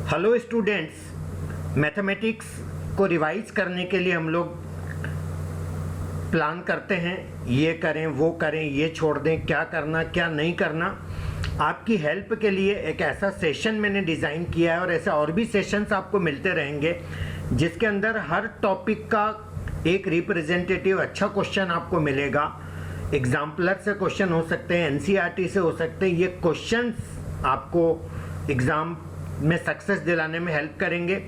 Hello students, mathematics को revise करने के लिए हम लोग प्लान करते हैं, ये करें वो करें, ये छोड़ दें, क्या करना क्या नहीं करना। आपकी हेल्प के लिए एक ऐसा सेशन मैंने डिज़ाइन किया है और ऐसे और भी सेशंस आपको मिलते रहेंगे जिसके अंदर हर टॉपिक का एक रिप्रेजेंटेटिव अच्छा क्वेश्चन आपको मिलेगा। एग्जाम्पलर से क्वेश्चन हो सकते हैं, एनसीईआरटी से हो सकते हैं। ये क्वेश्चंस आपको एग्ज़ाम में सक्सेस दिलाने में हेल्प करेंगे।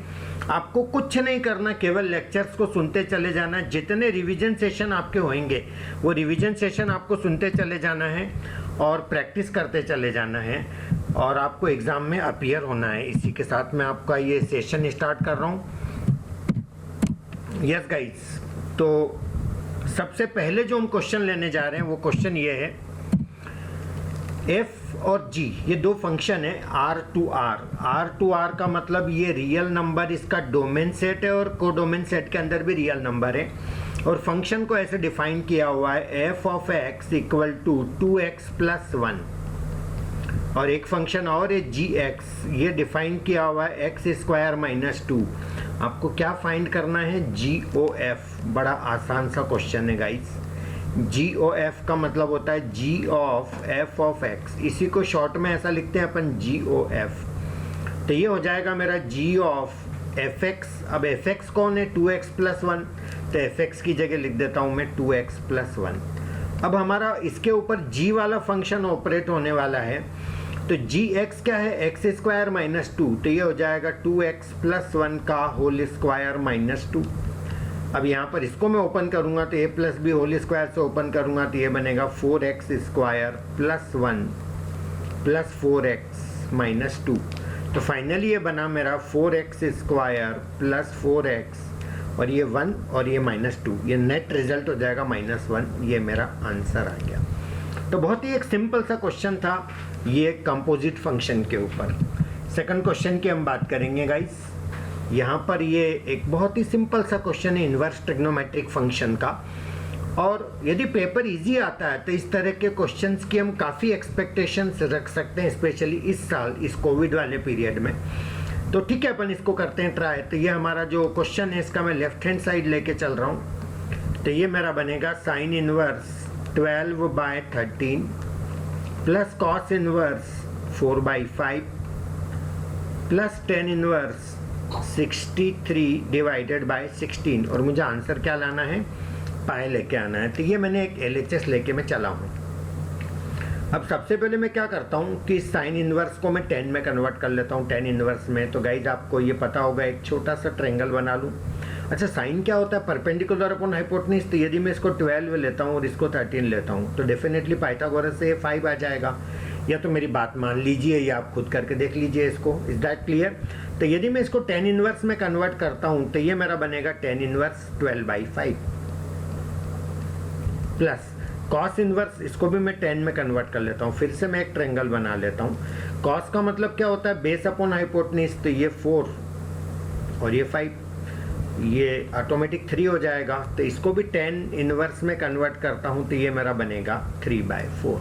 आपको कुछ नहीं करना, केवल लेक्चर्स को सुनते चले जाना। जितने रिवीजन सेशन आपके होंगे वो रिवीजन सेशन आपको सुनते चले जाना है और प्रैक्टिस करते चले जाना है और आपको एग्ज़ाम में अपीयर होना है। इसी के साथ मैं आपका ये सेशन स्टार्ट कर रहा हूँ। यस गाइस, तो सबसे पहले जो हम क्वेश्चन लेने जा रहे हैं वो क्वेश्चन ये है, f और g ये दो फंक्शन है R का मतलब ये रियल नंबर, इसका डोमेन सेट है और कोडोमेन सेट के अंदर भी रियल नंबर है। और फंक्शन को ऐसे डिफाइन किया हुआ है f of x equal to 2x plus 1। और एक फंक्शन और है gx, ये डिफाइन किया हुआ है एक्स स्क्वायर माइनस 2। आपको क्या फाइंड करना है? GOF। बड़ा आसान सा क्वेश्चन है गाइस। GOF का मतलब होता है G of f of x। इसी को शॉर्ट में ऐसा लिखते हैं अपन GOF। तो ये हो जाएगा मेरा G ऑफ fx। अब fx कौन है? 2x plus 1। तो fx की जगह लिख देता हूँ मैं 2x प्लस 1। अब हमारा इसके ऊपर g वाला फंक्शन ऑपरेट होने वाला है। तो gx क्या है? X square minus 2। तो ये हो जाएगा 2x प्लस 1 का होल स्क्वायर माइनस 2। अब यहाँ पर इसको मैं ओपन करूँगा तो a plus B whole square से ओपन करूँगा तो ये बनेगा 4x square plus 1 plus 4x minus 2। तो फाइनली ये बना मेरा 4x स्क्वायर प्लस 4x और ये 1 और ये माइनस 2। ये नेट रिजल्ट हो जाएगा माइनस 1। ये मेरा आंसर आ गया। तो बहुत ही एक सिंपल सा क्वेश्चन था ये कंपोजिट फंक्शन के ऊपर। सेकंड क्वेश्चन की हम बात करेंगे गाइस। यहाँ पर ये एक बहुत ही सिंपल सा क्वेश्चन है इन्वर्स ट्रिग्नोमेट्रिक फंक्शन का। और यदि पेपर इजी आता है तो इस तरह के क्वेश्चंस की हम काफ़ी एक्सपेक्टेशंस रख सकते हैं, स्पेशली इस साल इस कोविड वाले पीरियड में। तो ठीक है, अपन इसको करते हैं ट्राई। तो ये हमारा जो क्वेश्चन है इसका मैं लेफ्ट हैंड साइड लेके चल रहा हूँ। तो ये मेरा बनेगा sine inverse 12/13 plus cos inverse 4/5 plus tan inverse 63 divided by 16। और मुझे आंसर क्या लाना है? पाई लेके आना है। तो ये मैंने एक LHS लेके मैं चला हूँ। अब सबसे पहले मैं क्या करता हूँ कि साइन इनवर्स को मैं 10 में कन्वर्ट कर लेता हूँ, 10 इनवर्स में। तो गाइज आपको ये पता होगा, एक छोटा सा ट्रायंगल बना लूँ। अच्छा, साइन क्या होता है? Perpendicular upon hypotenuse. तो यदि मैं इसको 12 लेता हूँ और इसको 13 लेता हूँ तो डेफिनेटली पाइथागोरस से 5 आ जाएगा। या तो मेरी बात मान लीजिए या आप खुद करके देख लीजिए इसको। Is that clear? तो यदि मैं इसको 10 इनवर्स में कन्वर्ट करता हूँ तो ये मेरा बनेगा 10 इनवर्स 12/5 प्लस कॉस इनवर्स, इसको भी मैं 10 में कन्वर्ट कर लेता हूँ। फिर से मैं एक ट्रायंगल बना लेता हूँ। कॉस का मतलब क्या होता है? Base upon hypotenuse. तो ये 4 और ये 5, ये ऑटोमेटिक 3 हो जाएगा। तो इसको भी 10 इनवर्स में कन्वर्ट करता हूँ तो ये मेरा बनेगा 3/4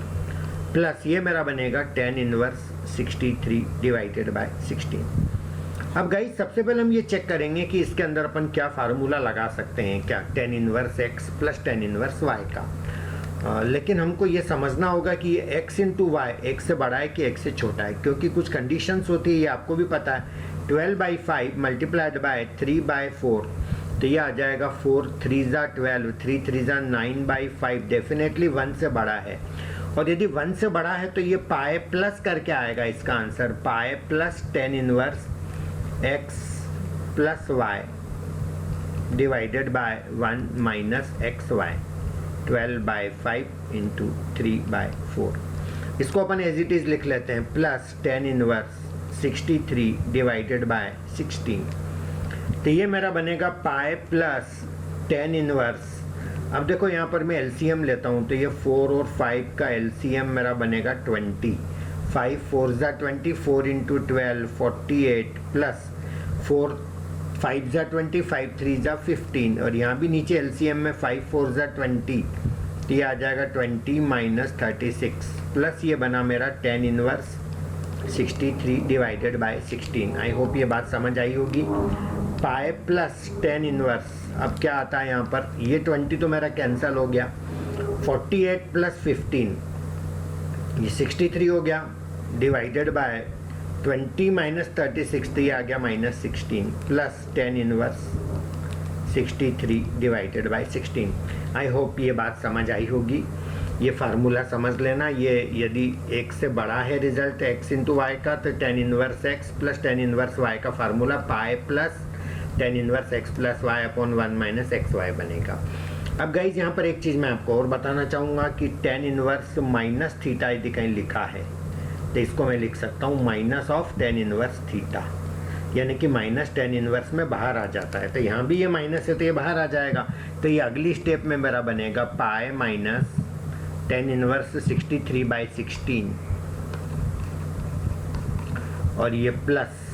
प्लस ये मेरा बनेगा 10 इनवर्स 63 डिवाइडेड बाय 16। अब गाइस सबसे पहले हम ये चेक करेंगे कि इसके अंदर अपन क्या फार्मूला लगा सकते हैं। क्या? 10 inverse x plus 10 inverse y का। लेकिन हमको ये समझना होगा कि ये x इंटू वाई x से बड़ा है कि x से छोटा है, क्योंकि कुछ कंडीशंस होती है, ये आपको भी पता है। 12/5 मल्टीप्लाइड बाय 3/4 तो ये आ जाएगा 4 3 ज़ा 12, 3 3 ज़ा 9/5। डेफिनेटली 1 से बड़ा है। और यदि 1 से बड़ा है तो ये पाए प्लस करके आएगा इसका answer. Pi plus 10 inverse x plus y divided by 1 minus XY 12/5 into 3/4। इसको अपन एज इट इज लिख लेते हैं प्लस 10 इनवर्स 63 डिवाइडेड बाय 16। तो ये मेरा बनेगा पाए प्लस 10 इनवर्स। अब देखो यहाँ पर मैं LCM लेता हूँ तो ये 4 और 5 का LCM मेरा बनेगा 20। 5 4 ज़ा 20, 4 इंटू 12 48 प्लस 4 5 ज़ा 20, 5 3 ज़ा 15। और यहाँ भी नीचे LCM में 5 4 ज़ा 20 तो ये आ जाएगा 20 माइनस 36 प्लस ये बना मेरा 10 inverse 63 divided by 16। I hope ये बात समझ आई होगी। पाई प्लस टेन इनवर्स, अब क्या आता है यहाँ पर, ये 20 तो मेरा कैंसिल हो गया, 48 प्लस 15 ये 63 हो गया, डिवाइडेड बाय 20 माइनस 36 तो ये आ गया minus 16 plus tan inverse 63 divided by 16। I hope ये बात समझ आई होगी। ये फार्मूला समझ लेना, ये यदि एक से बड़ा है रिजल्ट x इंटू वाई का तो tan inverse x plus tan inverse y का formula pi plus tan inverse x plus Y upon 1 minus X Y बनेगा। अब गाइज यहाँ पर एक चीज़ मैं आपको और बताना चाहूँगा कि टेन इनवर्स माइनस थीटा यदि कहीं लिखा है तो इसको मैं लिख सकता हूँ minus of tan inverse theta, यानी कि माइनस टेन इनवर्स में बाहर आ जाता है। तो यहाँ भी ये माइनस है तो ये बाहर आ जाएगा, तो ये अगली स्टेप में मेरा बनेगा pi minus tan inverse 63 by 16 और ये प्लस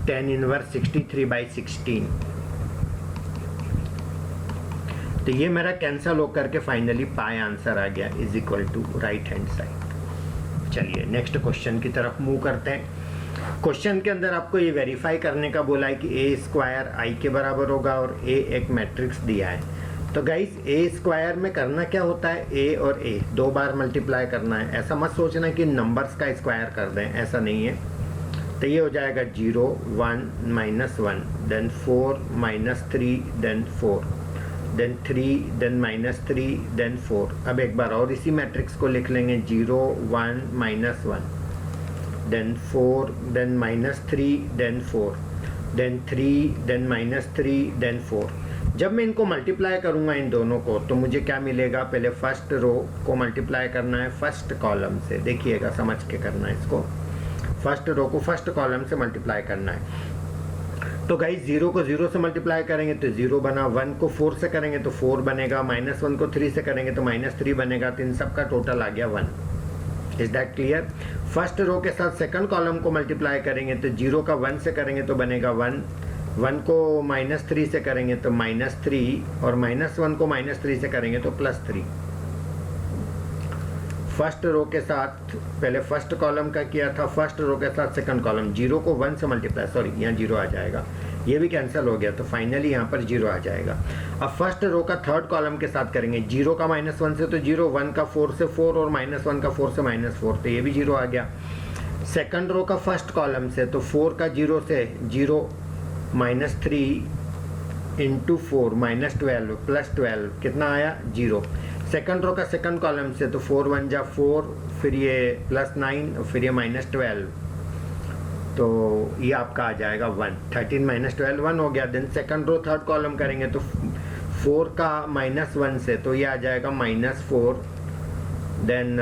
टेन इनवर्स 63 बाई 16। तो ये मेरा कैंसिल होकर के फाइनली पाई आंसर आ गया is equal to right hand side. चलिए नेक्स्ट क्वेश्चन की तरफ मूव करते हैं। क्वेश्चन के अंदर आपको ये वेरीफाई करने का बोला है कि ए स्क्वायर आई के बराबर होगा और ए एक मैट्रिक्स दिया है। तो गाइस ए स्क्वायर में करना क्या होता है, ए और ए दो बार मल्टीप्लाई करना है। ऐसा मत सोचना कि नंबर्स का स्क्वायर कर दें, ऐसा नहीं है। तो ये हो जाएगा 0 1 minus 1 then 4 minus 3 then 4 then 3 then minus 3 then 4। अब एक बार और इसी मैट्रिक्स को लिख लेंगे 0 1 minus 1 then 4 then minus 3 then 4 then 3 then minus 3 then 4। जब मैं इनको मल्टीप्लाई करूंगा इन दोनों को तो मुझे क्या मिलेगा, पहले फर्स्ट रो को मल्टीप्लाई करना है फर्स्ट कॉलम से, देखिएगा समझ के करना है इसको। फर्स्ट रो को फर्स्ट कॉलम से मल्टीप्लाई करना है। तो गाइस 0 को 0 से मल्टीप्लाई करेंगे तो 0 बना, 1 को 4 से करेंगे तो 4 बनेगा, माइनस 1 को 3 से करेंगे तो माइनस 3 बनेगा। तो इन सब का टोटल आ गया 1। Is that clear. First row के साथ सेकंड कॉलम को मल्टीप्लाई करेंगे तो 0 का 1 से करेंगे तो बनेगा 1, 1 को माइनस 3 से करेंगे तो माइनस 3 और माइनस 1 को माइनस 3 से करेंगे तो प्लस 3। फर्स्ट रो के साथ पहले फर्स्ट कॉलम का किया था, फर्स्ट रो के साथ सेकंड कॉलम, 0 को 1 से मल्टीप्लाई, सॉरी यहाँ 0 आ जाएगा, ये भी कैंसिल हो गया तो फाइनली यहाँ पर 0 आ जाएगा। अब फर्स्ट रो का थर्ड कॉलम के साथ करेंगे, 0 का माइनस 1 से तो 0, 1 का 4 से 4 और माइनस 1 का 4 से माइनस 4, तो ये भी 0 आ गया। सेकंड रो का फर्स्ट कॉलम से तो 4 का 0 से 0 माइनस 3 इंटू 4 माइनस 12 प्लस 12 कितना आया 0। सेकंड रो का सेकंड कॉलम से तो 4 1 जा 4, फिर ये प्लस 9 फिर ये माइनस 12, तो ये आपका आ जाएगा 1। 13 माइनस 12 1 हो गया। Then second row third column करेंगे तो 4 का माइनस 1 से तो ये आ जाएगा माइनस 4, देन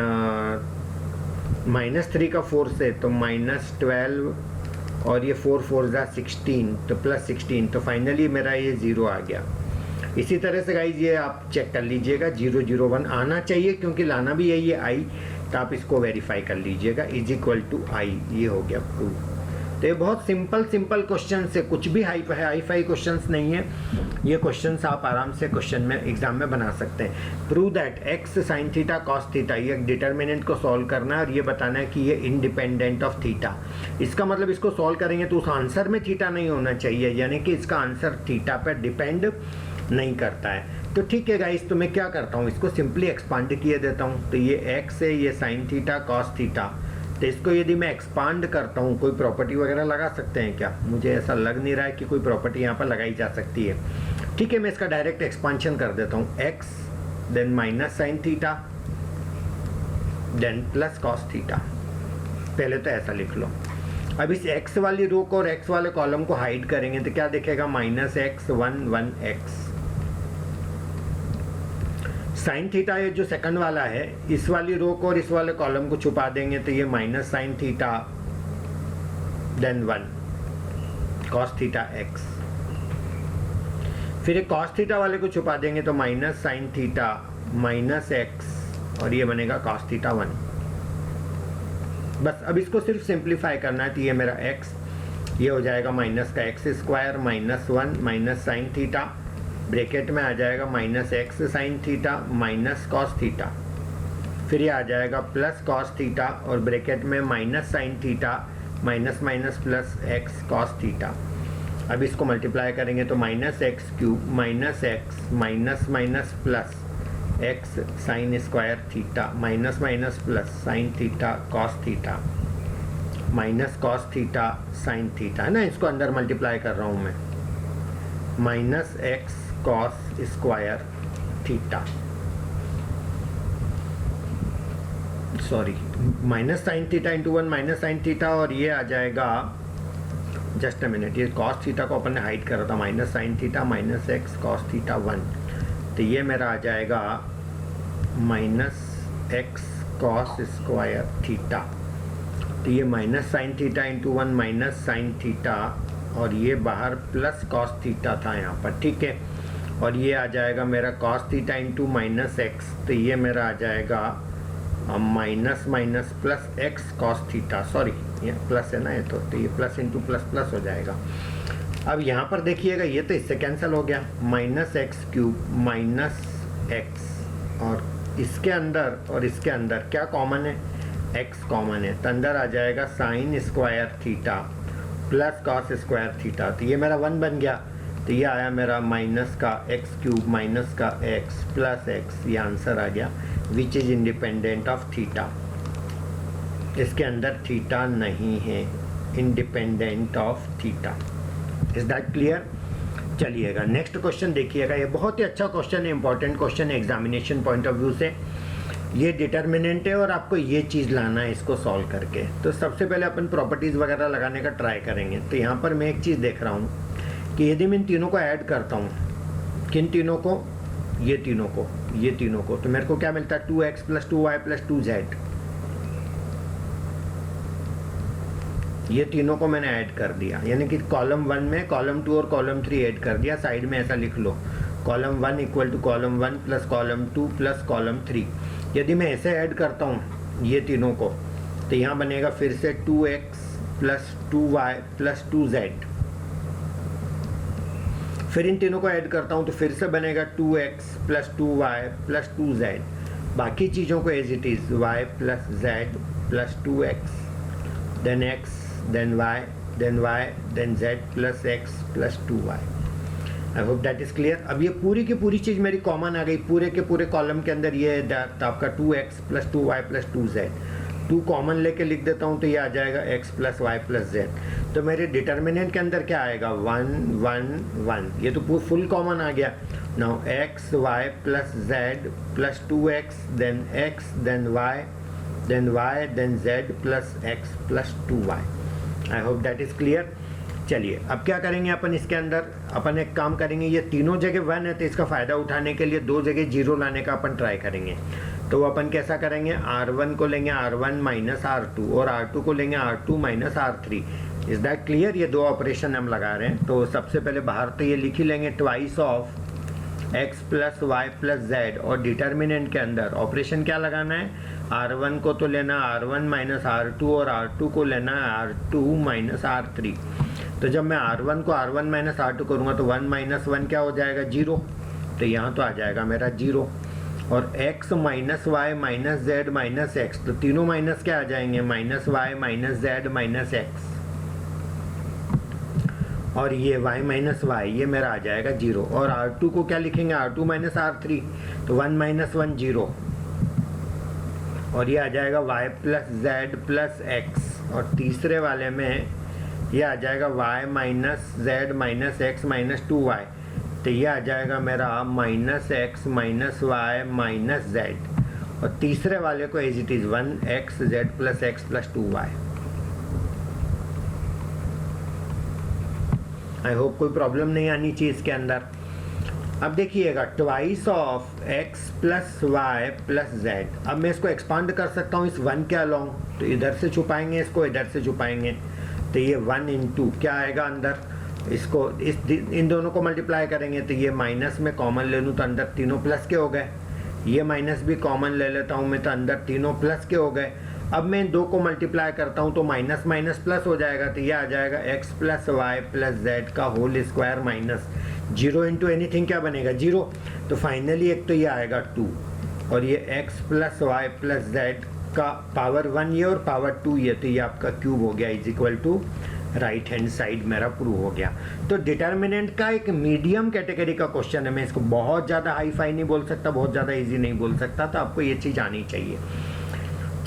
माइनस 3 का 4 से तो माइनस 12 और ये 4 4 जा 16 तो प्लस 16, तो फाइनली मेरा ये 0 आ गया। इसी तरह से गाइज ये आप चेक कर लीजिएगा, 0 0 1 आना चाहिए क्योंकि लाना भी यही है आई, तो आप इसको वेरीफाई कर लीजिएगा इज इक्वल टू आई, ये हो गया प्रूव। तो ये बहुत सिंपल क्वेश्चन है, कुछ भी हाई फाई क्वेश्चंस नहीं है। ये क्वेश्चंस आप आराम से क्वेश्चन में एग्जाम में बना सकते हैं। Prove that x sine theta cos theta, ये डिटर्मिनेंट को सॉल्व करना है और ये बताना है कि ये इंडिपेंडेंट ऑफ थीटा। इसका मतलब इसको सॉल्व करेंगे तो उस आंसर में थीटा नहीं होना चाहिए, यानी कि इसका आंसर थीटा पर डिपेंड नहीं करता है। तो ठीक है गाइस, तो मैं क्या करता हूँ, इसको सिंपली एक्सपांड किए देता हूँ। तो ये एक्स है, ये साइन थीटा कॉस थीटा, तो इसको यदि मैं एक्सपांड करता हूँ, कोई प्रॉपर्टी वगैरह लगा सकते हैं क्या, मुझे ऐसा लग नहीं रहा है कि कोई प्रॉपर्टी यहाँ पर लगाई जा सकती है। ठीक है, मैं इसका डायरेक्ट एक्सपांशन कर देता हूँ, X then minus sine theta then plus cos theta. पहले तो ऐसा लिख लो। अब इस x वाली रो को और x वाले कॉलम को हाइड करेंगे तो क्या दिखेगा, minus x 1 1 x. Sine theta ये जो सेकंड वाला है, इस वाली रो को और इस वाले कॉलम को छुपा देंगे तो ये minus sine theta then 1 cos theta X. फिर एक कॉस थीटा वाले को छुपा देंगे तो minus sine theta minus X और ये बनेगा कॉस थीटा 1। बस अब इसको सिर्फ सिंप्लीफाई करना है, तो ये मेरा x, ये हो जाएगा माइनस का x square minus 1 minus sine theta, bracket में आ जाएगा minus x sign theta minus cos theta. फिर ये आ जाएगा प्लस कॉस थीटा और ब्रैकेट में minus sine theta minus minus plus x cos theta. अब इसको मल्टीप्लाई करेंगे तो minus x cube minus X minus minus plus x sine square theta minus minus plus sine theta cos theta minus cos theta sine theta है ना, इसको अंदर multiply कर रहा हूँ मैं, minus x cos square theta, sorry minus sine theta into 1 minus sine theta, और ये आ जाएगा, जस्ट अ मिनट, ये कॉस थीटा को अपन ने हाइड करा था, minus sine theta minus x cos theta 1, तो ये मेरा आ जाएगा minus x cos square theta, तो ये minus sine theta into 1 minus sine theta, और ये बाहर प्लस कॉस थीटा था यहाँ पर, ठीक है, और ये आ जाएगा मेरा cos theta into minus x, तो ये मेरा आ जाएगा minus minus plus x cos theta, sorry ये प्लस है ना, ये तो ये प्लस इंटू प्लस प्लस हो जाएगा। अब यहाँ पर देखिएगा ये तो इससे कैंसिल हो गया, minus x cube minus X, और इसके अंदर और इसके अंदर क्या कॉमन है, एक्स कॉमन है, तो अंदर आ जाएगा sine square theta plus cos square theta, तो ये मेरा 1 बन गया, तो ये आया मेरा माइनस का एक्स क्यूब माइनस का एक्स प्लस एक्स, ये आंसर आ गया which is independent of theta. इसके अंदर थीटा नहीं है, independent of theta. Is that clear? चलिएगा नेक्स्ट क्वेश्चन देखिएगा, ये बहुत ही अच्छा क्वेश्चन है, इंपॉर्टेंट क्वेश्चन है एग्जामिनेशन पॉइंट ऑफ व्यू से। ये डिटर्मिनेंट है और आपको ये चीज़ लाना है इसको सॉल्व करके। तो सबसे पहले अपन प्रॉपर्टीज़ वगैरह लगाने का ट्राई करेंगे। तो यहाँ पर मैं एक चीज़ देख रहा हूँ कि यदि मैं इन तीनों को ऐड करता हूँ, किन तीनों को, ये तीनों को, ये तीनों को, तो मेरे को क्या मिलता है 2x plus 2y plus 2z, ये तीनों को मैंने ऐड कर दिया, यानी कि कॉलम 1 में कॉलम 2 और कॉलम 3 ऐड कर दिया। साइड में ऐसा लिख लो, column 1 equal to column 1 plus column 2 plus column 3। यदि मैं ऐसे ऐड करता हूँ ये तीनों को, तो यहाँ बनेगा फिर से 2x plus 2y plus 2z। फिर इन तीनों को ऐड करता हूँ तो फिर से बनेगा 2x plus 2y plus 2z। बाकी चीज़ों को as it is y plus z plus 2x then x then y then y then z plus x plus 2y। I hope that is clear. अब ये पूरी की पूरी चीज़ मेरी कॉमन आ गई, पूरे के पूरे कॉलम के अंदर ये है आपका 2x plus 2y plus 2z। 2 common लेके लिख देता हूँ तो ये आ जाएगा x plus Y plus Z. तो मेरे डिटर्मिनेंट के अंदर क्या आएगा 1 1 1, ये तो फुल कॉमन आ गया। Now x y plus z plus 2x then x then y then z plus x plus 2y। I hope that is clear. चलिए अब क्या करेंगे अपन, इसके अंदर अपन एक काम करेंगे, ये तीनों जगह 1 है तो इसका फ़ायदा उठाने के लिए 2 जगह 0 लाने का अपन ट्राई करेंगे। तो अपन कैसा करेंगे, R1 को लेंगे R1 माइनस R2 और R2 को लेंगे R2 minus R3। Is that clear? ये 2 ऑपरेशन हम लगा रहे हैं। तो सबसे पहले बाहर तो ये लिख ही लेंगे twice of x plus Y plus Z, और डिटर्मिनेंट के अंदर ऑपरेशन क्या लगाना है, R1 को तो लेना R1 माइनस R2 और R2 को लेना R2 माइनस R3। तो जब मैं R1 को R1 माइनस R2 करूँगा तो 1 माइनस 1 क्या हो जाएगा 0, तो यहाँ तो आ जाएगा मेरा 0। और x minus Y minus Z minus x, तो तीनों माइनस क्या आ जाएंगे, minus Y minus Z minus X, और ये y माइनस वाई ये मेरा आ जाएगा 0। और R2 को क्या लिखेंगे, R2 माइनस R3, तो 1 माइनस 1 0, और ये आ जाएगा y plus Z plus X. और तीसरे वाले में ये आ जाएगा y minus Z minus X minus 2y, तो ये आ जाएगा मेरा minus X minus Y minus Z. और तीसरे वाले को as it is 1x z plus X plus 2y। I hope कोई प्रॉब्लम नहीं आनी चाहिए इसके अंदर। अब देखिएगा twice of x plus Y plus Z. अब मैं इसको एक्सपांड कर सकता हूँ इस 1 के अलोंग, तो इधर से छुपाएंगे इसको, इधर से छुपाएंगे, तो ये 1 इंटू क्या आएगा अंदर, इसको इन दोनों को मल्टीप्लाई करेंगे तो ये माइनस में कॉमन ले लूँ तो अंदर तीनों प्लस के हो गए, ये माइनस भी कॉमन ले लेता हूँ मैं तो अंदर तीनों प्लस के हो गए। अब मैं इन 2 को मल्टीप्लाई करता हूँ तो माइनस माइनस प्लस हो जाएगा, तो ये आ जाएगा x plus Y plus Z का whole square minus 0 into anything क्या बनेगा 0। तो फाइनली एक तो ये आएगा 2, और ये x plus Y plus Z का पावर 1 ये और पावर 2 ये, तो ये आपका क्यूब हो गया is equal to right hand side मेरा प्रूव हो गया। तो डिटर्मिनेंट का एक मीडियम कैटेगरी का क्वेश्चन है, मैं इसको बहुत ज़्यादा हाई फाई नहीं बोल सकता, बहुत ज़्यादा इजी नहीं बोल सकता, तो आपको ये चीज़ आनी चाहिए।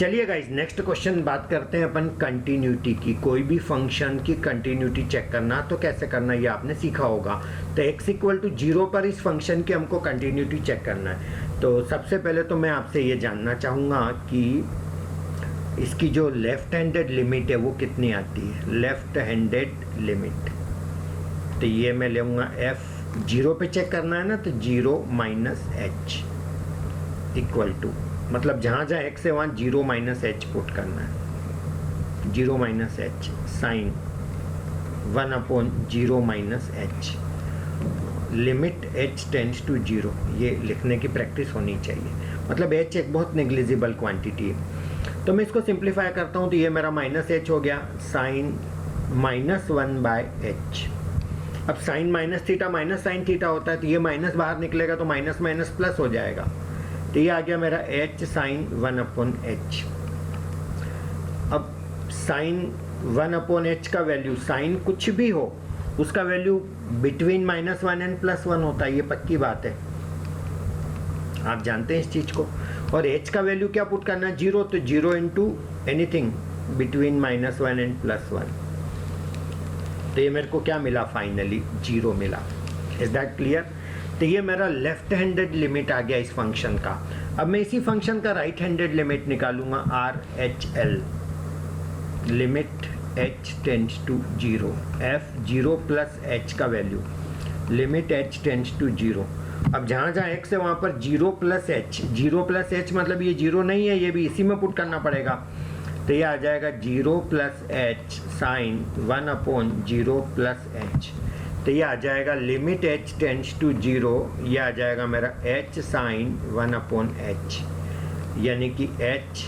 चलिए गाइज नेक्स्ट क्वेश्चन बात करते हैं अपन कंटिन्यूटी की। कोई भी फंक्शन की कंटिन्यूटी चेक करना तो कैसे करना ये आपने सीखा होगा। तो x इक्वल टू 0 पर इस फंक्शन की हमको कंटिन्यूटी चेक करना है। तो सबसे पहले तो मैं आपसे ये जानना चाहूँगा कि इसकी जो लेफ्ट हैंडेड लिमिट है वो कितनी आती है, लेफ्ट हैंडेड लिमिट। तो ये मैं लूँगा f 0 पे चेक करना है ना, तो 0 माइनस एच इक्वल टू, मतलब जहाँ जहाँ x है वहाँ 0 माइनस एच पुट करना है, 0 minus H sine 1 upon 0 minus H, limit h tends to 0, ये लिखने की प्रैक्टिस होनी चाहिए। मतलब h एक बहुत नेग्लिजिबल क्वांटिटी है। तो मैं इसको सिंप्लीफाई करता हूँ, तो ये मेरा माइनस एच हो गया, साइन माइनस 1 बाय एच। अब sine minus theta minus sine theta होता है, तो ये माइनस बाहर निकलेगा तो माइनस माइनस प्लस हो जाएगा। तो ये आ गया मेरा h साइन 1 अपॉन एच। अब साइन 1 अपॉन एच का वैल्यू, साइन कुछ भी हो उसका वैल्यू बिटवीन -1 एंड +1 होता है, ये पक्की बात है, आप जानते हैं इस चीज़ को। और h का वैल्यू क्या पुट करना है, 0, तो 0 इंटू एनीथिंग बिटवीन -1 एंड +1। तो ये मेरे को क्या मिला फाइनली, 0 मिला। Is that clear. तो ये मेरा लेफ्ट हैंडेड लिमिट आ गया इस फंक्शन का। अब मैं इसी फंक्शन का राइट हैंडेड लिमिट निकालूंगा, RHL, limit h tends to 0, f 0 plus h का value, limit h tends to 0। अब जहाँ जहाँ x है वहाँ पर 0 प्लस h, 0 प्लस h मतलब ये 0 नहीं है, ये भी इसी में पुट करना पड़ेगा। तो ये आ जाएगा 0 plus h sine 1 upon 0 plus h। तो ये आ जाएगा लिमिट h टेंड्स टू 0, ये आ जाएगा मेरा h साइन 1 अपॉन h, यानी कि h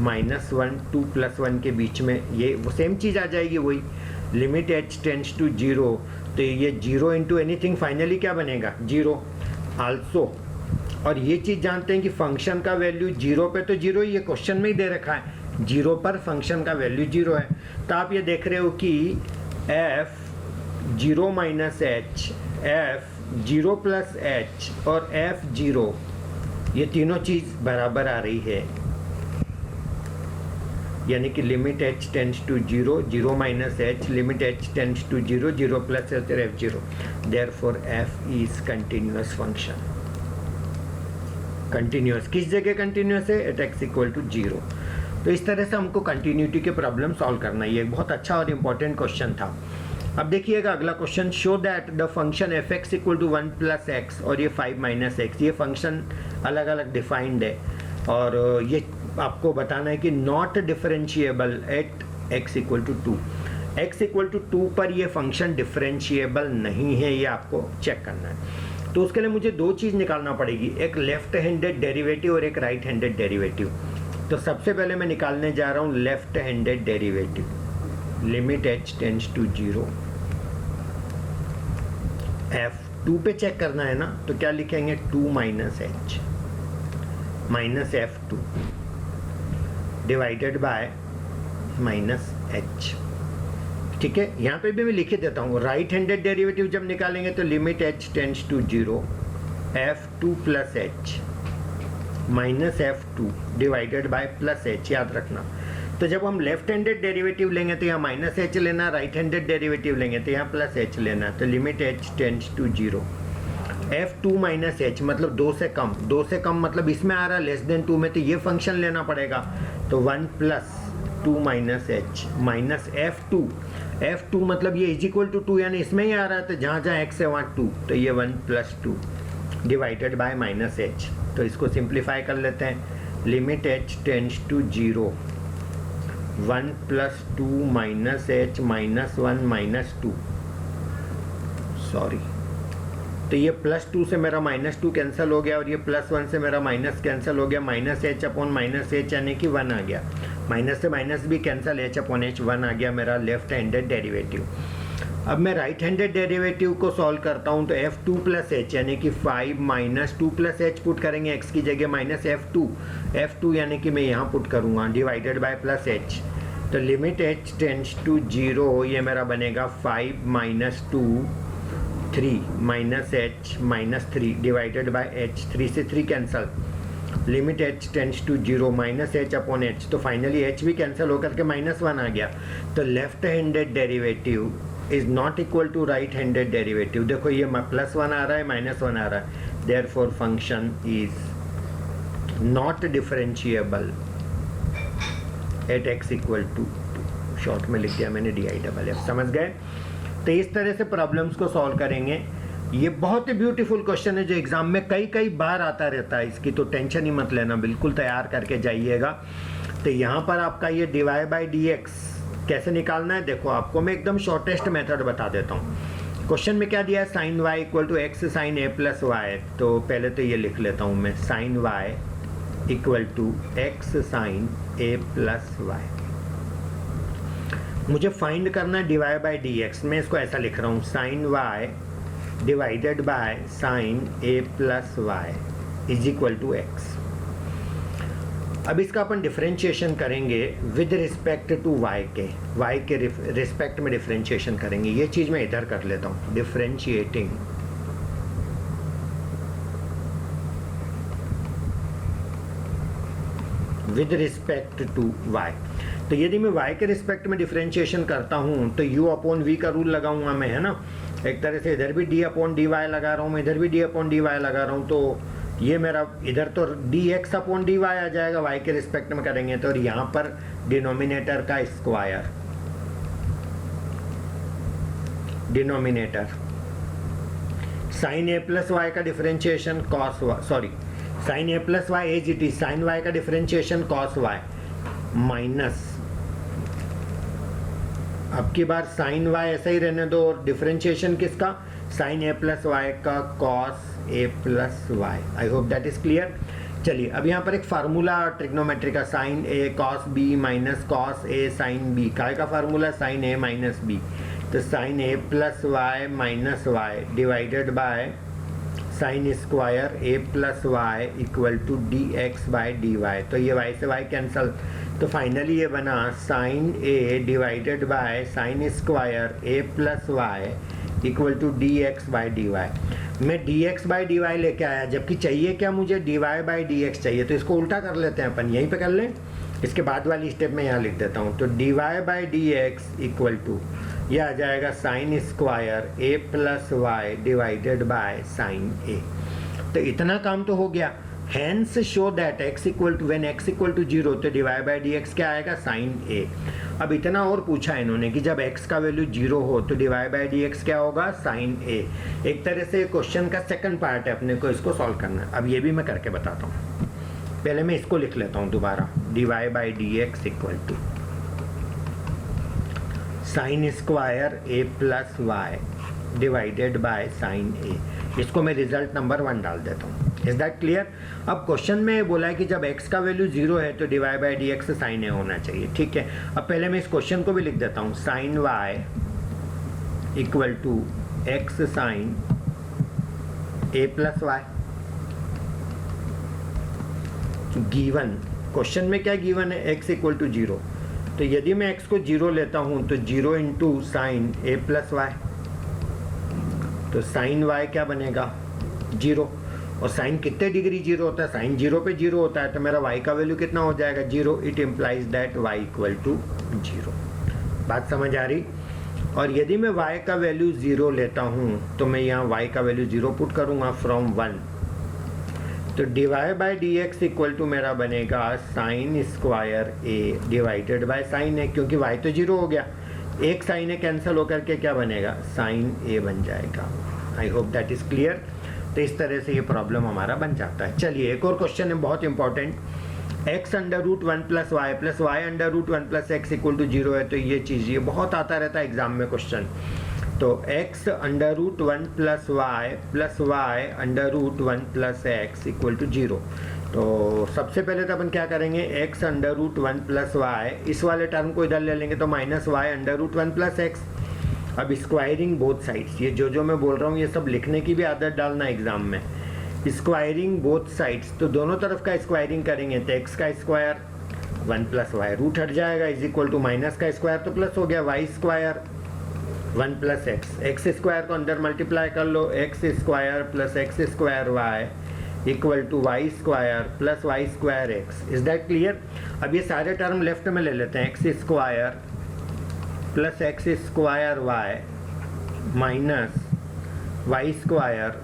-1 2 + 1 के बीच में ये वो सेम चीज़ आ जाएगी, वही लिमिट h टेंड्स टू 0। तो ये 0 इंटू एनीथिंग फाइनली क्या बनेगा, 0 आल्सो। और ये चीज़ जानते हैं कि फंक्शन का वैल्यू 0 पे तो 0 ही, ये क्वेश्चन में ही दे रखा है 0 पर फंक्शन का वैल्यू 0 है। तो आप ये देख रहे हो कि f 0 minus H, f 0 plus H और f 0, ये तीनों चीज़ बराबर आ रही है, यानी कि limit h tends to 0, 0 minus H, limit h tends to 0, 0 plus H और f 0। Therefore f is continuous function. Continuous किस जगह कंटिन्यूअस है, एट x इक्वल टू 0। तो इस तरह से हमको कंटिन्यूटी के प्रॉब्लम सॉल्व करना है। ये एक बहुत अच्छा और इम्पोर्टेंट क्वेश्चन था। अब देखिएगा अगला question, show that the function F x equal to 1 plus X और ये 5 माइनस एक्स, ये फंक्शन अलग अलग डिफाइंड है और ये आपको बताना है कि not differentiable at X equal to 2। X equal to 2 पर ये फंक्शन डिफरेंशिएबल नहीं है, ये आपको चेक करना है। तो उसके लिए मुझे दो चीज़ निकालना पड़ेगी, एक लेफ्ट हैंडेड डेरिवेटिव और एक राइट हैंडेड डेरिवेटिव। तो सबसे पहले मैं निकालने जा रहा हूँ left handed derivative, limit h tends to 0, f2 पे चेक करना है ना, तो क्या लिखेंगे 2 minus h minus f2 divided by minus h। ठीक है, यहाँ पे भी मैं लिख देता हूँ, राइट हैंडेड डेरिवेटिव जब निकालेंगे तो limit h tends to 0, f2 plus h minus f2 divided by plus h, याद रखना। तो जब हम लेफ्ट हैंडेड डेरिवेटिव लेंगे तो यहाँ माइनस एच लेना, राइट हैंडेड डेरिवेटिव लेंगे तो यहाँ प्लस एच लेना। तो limit h tends to 0, f2 minus h मतलब 2 से कम, 2 से कम मतलब इसमें आ रहा है लेस देन 2 में, तो ये फंक्शन लेना पड़ेगा। तो 1 plus 2 minus h minus f2, f2 मतलब ये इज इक्वल टू 2, यानी इसमें ही आ रहा है, तो जहाँ जहाँ x है वहाँ 2, तो ये 1 plus 2 divided by minus h। तो इसको सिंप्लीफाई कर लेते हैं, limit h tends to 0, 1 plus 2 minus h minus 1 minus 2, sorry, तो ये प्लस 2 से मेरा माइनस 2 कैंसिल हो गया और ये प्लस 1 से मेरा माइनस कैंसिल हो गया, minus h upon minus h यानी कि 1 आ गया, माइनस से माइनस भी कैंसिल, h अपॉन h 1 आ गया मेरा लेफ्ट हैंडेड डेरिवेटिव। अब मैं राइट हैंडेड डेरिवेटिव को सॉल्व करता हूँ तो f2 प्लस एच यानी कि 5 माइनस 2 प्लस एच पुट करेंगे x की जगह माइनस f2 यानी कि मैं यहाँ पुट करूँगा डिवाइडेड बाय प्लस एच। तो लिमिट h टेंड्स टू 0 ये मेरा बनेगा 5 minus 2 3 minus H minus 3 divided by h। 3 से 3 cancel, limit h tends to 0 minus H upon H. तो फाइनली h भी कैंसिल होकर के -1 आ गया। तो left handed derivative is not equal to right handed derivative. देखो ये +1 आ रहा है -1 आ रहा है, therefore function is not differentiable at x equal to, short में लिख दिया मैंने DIFF। समझ गए? तो इस तरह से प्रॉब्लम्स को सॉल्व करेंगे। ये बहुत ही ब्यूटीफुल क्वेश्चन है जो एग्जाम में कई बार आता रहता है, इसकी तो टेंशन ही मत लेना, बिल्कुल तैयार करके जाइएगा। तो यहाँ पर आपका ये dy/dx कैसे निकालना है, देखो आपको मैं एकदम शॉर्टेस्ट मेथड बता देता हूँ। क्वेश्चन में क्या दिया है, sine y equal to x sine a plus Y. तो पहले तो ये लिख लेता हूँ मैं, sine y equal to x sine a plus Y. मुझे फाइंड करना है dy/dx। मैं इसको ऐसा लिख रहा हूँ, sine y divided by sine a plus Y is equal to x। अब इसका अपन डिफरेंशिएशन करेंगे विद रिस्पेक्ट टू y के रिस्पेक्ट में डिफरेंशिएशन करेंगे। ये चीज़ मैं इधर कर लेता हूँ, differentiating with respect to y। तो यदि मैं y के रिस्पेक्ट में डिफरेंशिएशन करता हूँ तो u अपॉन v का रूल लगाऊंगा मैं, है ना। एक तरह से इधर भी d अपॉन dy लगा रहा हूँ मैं, इधर भी d अपॉन dy लगा रहा हूँ। तो ये मेरा इधर तो dx अपॉन dy आ जाएगा, y के रिस्पेक्ट में करेंगे तो, और यहाँ पर डिनोमिनेटर का square, denominator sine a plus Y का differentiation cos, sorry sine a plus y as it is, sine y का डिफरेंशिएशन कॉस y माइनस, अब की बार साइन y ऐसा ही रहने दो, और डिफरेंशिएशन किसका, साइन a प्लस वाई का cos a plus Y. I hope that is clear. चलिए अब यहाँ पर एक फार्मूला ट्रिग्नोमेट्री का, sine a cos b minus cos a sine b, काय का फार्मूला, साइन a माइनस b। तो sine a plus Y minus Y divided by sine square a plus Y equal to dx by dy। तो ये y से y cancel, तो finally ये बना sine a divided by sine square a plus Y equal to dx by dy। मैं dx by dy लेके आया, जबकि चाहिए क्या मुझे, dy बाय dx चाहिए। तो इसको उल्टा कर लेते हैं अपन, यहीं पे कर लें, इसके बाद वाली स्टेप में यहाँ लिख देता हूँ। तो dy by dx equal to यह आ जाएगा sine square a plus Y divided by sine a। तो इतना काम तो हो गया। Hence show that x equal to, when x equal to 0 तो dy by dx क्या आएगा, साइन a। अब इतना और पूछा है इन्होंने कि जब x का वैल्यू 0 हो तो dy by dx क्या होगा, साइन a। एक तरह से क्वेश्चन का सेकंड पार्ट है, अपने को इसको सॉल्व करना है। अब ये भी मैं करके बताता हूँ, पहले मैं इसको लिख लेता हूँ दोबारा, dy by dx equal to sine square a plus Y divided by sine a। इसको मैं रिजल्ट नंबर 1 डाल देता हूँ। Is that clear? अब क्वेश्चन में बोला है कि जब x का वैल्यू 0 है तो dy by dx sine a होना चाहिए, ठीक है। अब पहले मैं इस क्वेश्चन को भी लिख देता हूँ, sine y equal to x sine a plus Y. Given question में क्या गिवन है, x इक्वल टू 0। तो यदि मैं x को 0 लेता हूँ तो 0 into sine a plus Y, तो साइन y क्या बनेगा, 0। और साइन कितने डिग्री 0 होता है, साइन 0 पे 0 होता है, तो मेरा y का वैल्यू कितना हो जाएगा, 0। It implies that y equal to 0। बात समझ आ रही? और यदि मैं y का वैल्यू 0 लेता हूँ तो मैं यहाँ y का वैल्यू 0 पुट करूँगा फ्रॉम 1। तो dy by dx equal to मेरा बनेगा sine square a divided by sine a, क्योंकि y तो 0 हो गया, एक साइन a कैंसिल होकर के क्या बनेगा, साइन a बन जाएगा। आई होप दैट इज क्लियर। तो इस तरह से ये प्रॉब्लम हमारा बन जाता है। चलिए एक और क्वेश्चन है बहुत important, x under root 1 plus Y under root 1 plus X equal to 0 है। तो ये चीज़ ये बहुत आता रहता है एग्जाम में क्वेश्चन। तो x under root 1 plus Y under root 1 plus X equal to 0। तो सबसे पहले तो अपन क्या करेंगे, x under root 1 plus Y, इस वाले टर्म को इधर ले लेंगे तो minus Y under root 1 plus X. अब स्क्वायरिंग बोथ साइड्स, ये जो मैं बोल रहा हूँ ये सब लिखने की भी आदत डालना एग्जाम में। स्क्वायरिंग बोथ साइड्स, तो दोनों तरफ का स्क्वायरिंग करेंगे तो एक्स का स्क्वायर 1 प्लस वाई, रूट हट जाएगा, इज इक्वल टू माइनस का स्क्वायर तो प्लस हो गया y square 1 plus x, x square को अंदर मल्टीप्लाई कर लो, x square plus x square y equal to y square plus y square x. Is that clear? अब ये सारे टर्म लेफ्ट में ले लेते हैं, x square plus x square y minus y square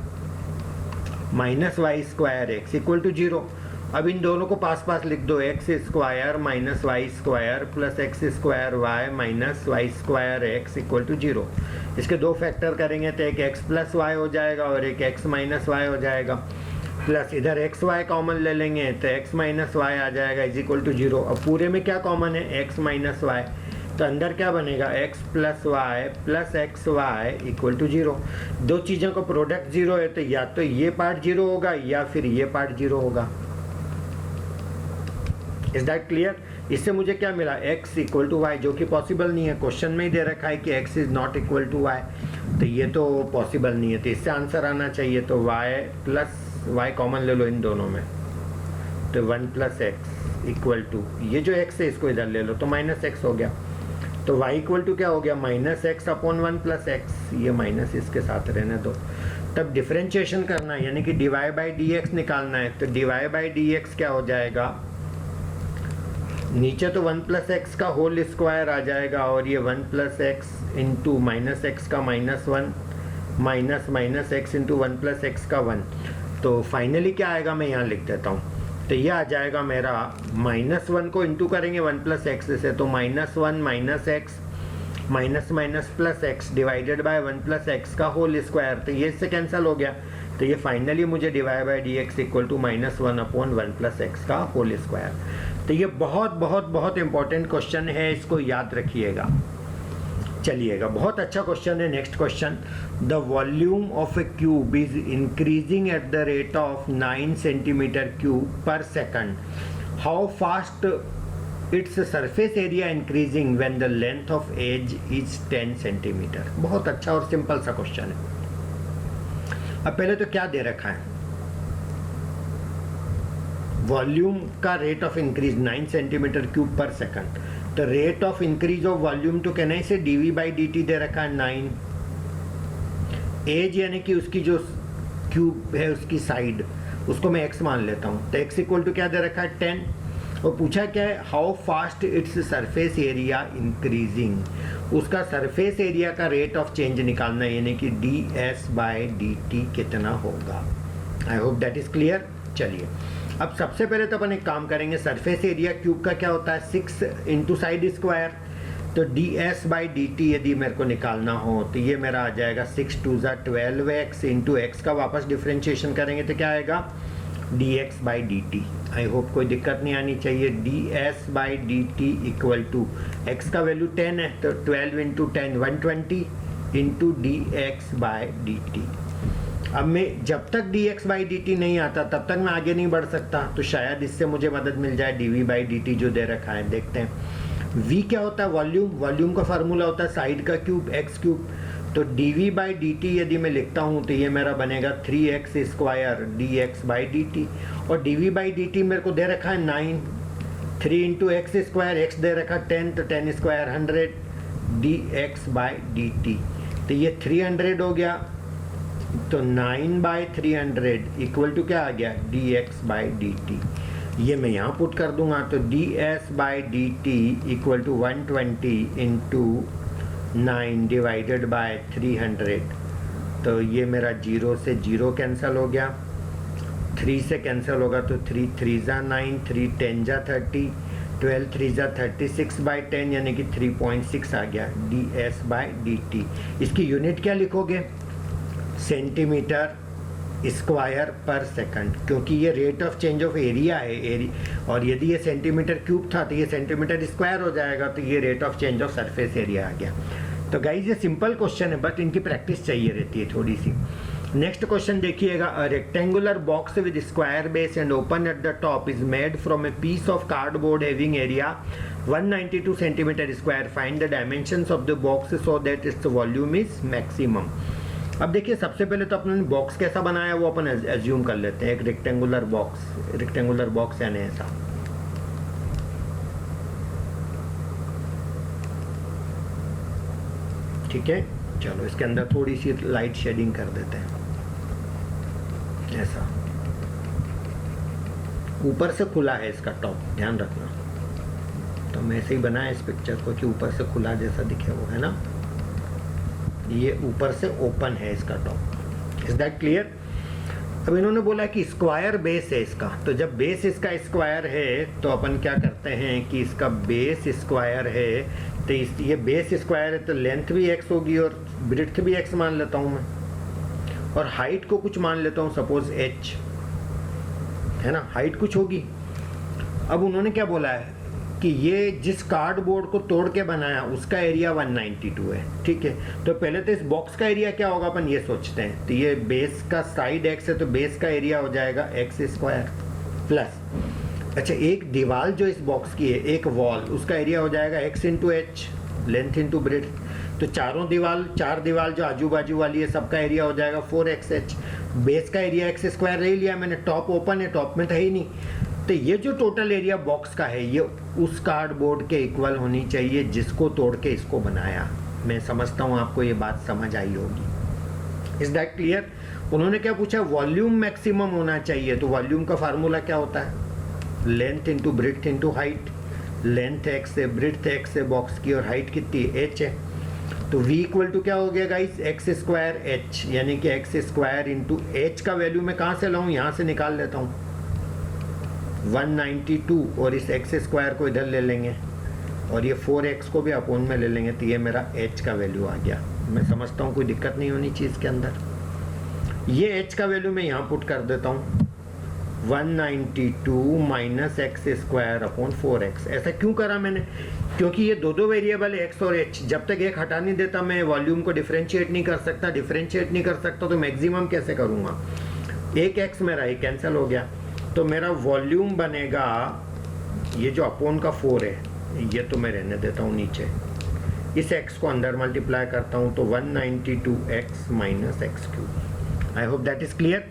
minus y square x equal to 0। अब इन दोनों को पास पास लिख दो, x square minus y square plus x square y minus y square x equal to 0। इसके दो फैक्टर करेंगे तो एक एक्स प्लस वाई हो जाएगा और एक एक्स माइनस वाई हो जाएगा, प्लस इधर एक्स वाई कॉमन ले लेंगे तो एक्स माइनस वाई आ जाएगा इज इक्वल टू 0। अब पूरे में क्या कॉमन है? एक्स माइनस वाई, तो अंदर क्या बनेगा? X plus x y equal to 0। दो चीज़ों का प्रोडक्ट 0 है तो या तो ये पार्ट 0 होगा या फिर ये पार्ट 0 होगा। Is that clear? इससे मुझे क्या मिला? x इक्वल टू वाई, जो कि पॉसिबल नहीं है, क्वेश्चन में ही दे रखा है कि x is not equal to y, तो ये तो पॉसिबल नहीं है, तो इससे आंसर आना चाहिए। तो y प्लस वाई कॉमन ले लो इन दोनों में, तो 1 प्लस एक्स इक्वल टू, ये जो x है इसको इधर ले लो तो माइनस एक्स हो गया, तो y इक्वल टू क्या हो गया? Minus x upon 1 plus x, ये माइनस इसके साथ रहने दो। तब डिफरेंशिएशन करना है, यानी कि dy बाई डी एक्स निकालना है, तो dy बाई डी एक्स क्या हो जाएगा? नीचे तो 1 प्लस एक्स का होल स्क्वायर आ जाएगा और ये 1 plus x into minus x का minus 1 minus minus x into 1 plus x का 1, तो फाइनली क्या आएगा मैं यहाँ लिख देता हूँ, तो ये आ जाएगा मेरा माइनस 1 को इंटू करेंगे 1 प्लस एक्स से, तो minus 1 minus X minus minus plus x divided by 1 plus x का होल स्क्वायर, तो ये इससे कैंसिल हो गया, तो ये फाइनली मुझे divide by d x equal to minus 1 upon 1 plus x का होल स्क्वायर। तो ये बहुत बहुत बहुत इंपॉर्टेंट क्वेश्चन है, इसको याद रखिएगा, चलिएगा। बहुत अच्छा क्वेश्चन है। Next question, the volume of a cube is increasing at the rate of 9 centimetre cube per second, how fast its surface area increasing when the length of edge is 10 centimetre. बहुत अच्छा और simple सा question है। अब पहले तो क्या दे रखा है? वॉल्यूम का rate of increase 9 centimetre cube per second, तो rate of increase of volume तो कहना इसे dv बाई dt दे रखा है 9, एज यानी कि उसकी जो क्यूब है उसकी साइड, उसको मैं x मान लेता हूँ, तो x इक्वल टू क्या दे रखा है 10, और पूछा क्या है? How fast its surface area increasing, उसका सरफेस एरिया का रेट ऑफ चेंज निकालना है, यानी कि ds बाई dt कितना होगा। आई होप दैट इज क्लियर। चलिए अब सबसे पहले तो अपन एक काम करेंगे, सरफेस एरिया क्यूब का क्या होता है? 6 इंटू साइड स्क्वायर, तो ds बाई dt यदि मेरे को निकालना हो तो ये मेरा आ जाएगा 6 2 12x इंटू एक्स का वापस डिफ्रेंशिएशन करेंगे तो क्या आएगा? dx by dt। I hope कोई दिक्कत नहीं आनी चाहिए। ds by dt equal to x का वैल्यू 10 है, तो 12 into 10 120 into dx by dt। अब मैं जब तक dx बाई dt नहीं आता तब तक मैं आगे नहीं बढ़ सकता, तो शायद इससे मुझे मदद मिल जाए dv बाई dt जो दे रखा है। देखते हैं v क्या होता है? वॉल्यूम, वॉल्यूम का फार्मूला होता है साइड का क्यूब x क्यूब, तो dv बाई dt यदि मैं लिखता हूँ तो ये मेरा बनेगा 3x square dx by dt, और dv बाई dt मेरे को दे रखा है 9, 3 इंटू एक्स स्क्वायर, x दे रखा 10, तो 10 स्क्वायर 100 dx बाई dt, तो ये 300 हो गया, तो 9 बाई 300 इक्वल टू क्या आ गया? dx by dt। ये मैं यहाँ पुट कर दूंगा, तो ds by dt equal to 120 into 9 divided by 300, तो ये मेरा 0 से 0 कैंसिल हो गया, 3 से कैंसिल होगा तो 3 3 जा 9, 3 10 जा 30, 12 3 जा 36 बाई 10 यानी कि 3.6 आ गया ds बाई dt। इसकी यूनिट क्या लिखोगे? सेंटीमीटर स्क्वायर पर सेकंड, क्योंकि ये rate of change of area है, और यदि ये सेंटीमीटर क्यूब था तो ये सेंटीमीटर स्क्वायर हो जाएगा, तो ये rate of change of surface area आ गया। तो गाइज ये सिंपल क्वेश्चन है, बट इनकी प्रैक्टिस चाहिए रहती है थोड़ी सी। नेक्स्ट क्वेश्चन देखिएगा, a rectangular box with square base and open at the top is made from a piece of cardboard having area 192 centimetre square, find the dimensions of the box so that its volume is maximum. अब देखिए सबसे पहले तो अपन box कैसा बनाया वो अपन assume कर लेते हैं, एक रेक्टेंगुलर बॉक्स यानी ऐसा। ठीक है, चलो इसके अंदर थोड़ी सी लाइट शेडिंग कर देते हैं, ऐसा। ऊपर से खुला है इसका टॉप, ध्यान रखना। तो मैं ऐसे ही बनाया इस पिक्चर को कि ऊपर से खुला जैसा दिखे, वो है ना, ये ऊपर से ओपन है इसका टॉप। Is that clear? अब इन्होंने बोला कि स्क्वायर बेस है इसका, तो जब बेस इसका स्क्वायर है तो अपन क्या करते हैं कि इसका बेस स्क्वायर है, तो ये बेस स्क्वायर है तो लेंथ भी x होगी और ब्रेड्थ भी x मान लेता हूँ मैं, और हाइट को कुछ मान लेता हूँ, सपोज h है ना, हाइट कुछ होगी। अब उन्होंने क्या बोला है कि ये जिस कार्डबोर्ड को तोड़ के बनाया उसका एरिया 192 है। ठीक है, तो पहले तो इस बॉक्स का एरिया क्या होगा अपन ये सोचते हैं। तो ये बेस का साइड x है तो बेस का एरिया हो जाएगा x स्क्वायर प्लस, अच्छा एक दीवार जो इस बॉक्स की है, एक वॉल, उसका एरिया हो जाएगा x into H, length into breadth. तो चार दीवार जो आजू बाजू वाली है सबका एरिया हो जाएगा 4xh। बेस का एरिया x स्क्वायर ले लिया मैंने, टॉप ओपन है, टॉप में था ही नहीं, तो ये जो टोटल एरिया बॉक्स का है ये उस कार्डबोर्ड के इक्वल होनी चाहिए जिसको तोड़ के इसको बनाया। मैं समझता हूँ आपको ये बात समझ आई होगी। Is that clear? उन्होंने क्या पूछा, वॉल्यूम मैक्सिमम होना चाहिए। तो वॉल्यूम का फार्मूला क्या होता है, length into breadth into height. Length x है, ब्रेड्थ x है बॉक्स की, और हाइट कितनी h है। तो v इक्वल टू क्या हो गया गाइस, x स्क्वायर h, यानी कि x स्क्वायर इंटू h का वैल्यू मैं कहाँ से लाऊं, यहाँ से निकाल लेता हूँ 192, और इस x स्क्वायर को इधर ले लेंगे और ये 4x को भी अपोन में ले लेंगे, तो ये मेरा h का वैल्यू आ गया। मैं समझता हूँ कोई दिक्कत नहीं होनी चीज़ के अंदर। ये h का वैल्यू मैं यहाँ पुट कर देता हूँ 192 minus x square upon 4x। ऐसा क्यों करा मैंने, क्योंकि ये दो वेरिएबल है x और h, जब तक एक हटा नहीं देता मैं वॉल्यूम को डिफरेंशिएट नहीं कर सकता तो मैक्सिमम कैसे करूँगा। एक x मेरा ये कैंसिल हो गया, तो मेरा वॉल्यूम बनेगा, ये जो अपॉन का 4 है ये तो मैं रहने देता हूँ नीचे, इस x को अंदर मल्टीप्लाई करता हूँ तो 192x minus x cube. I hope that is clear.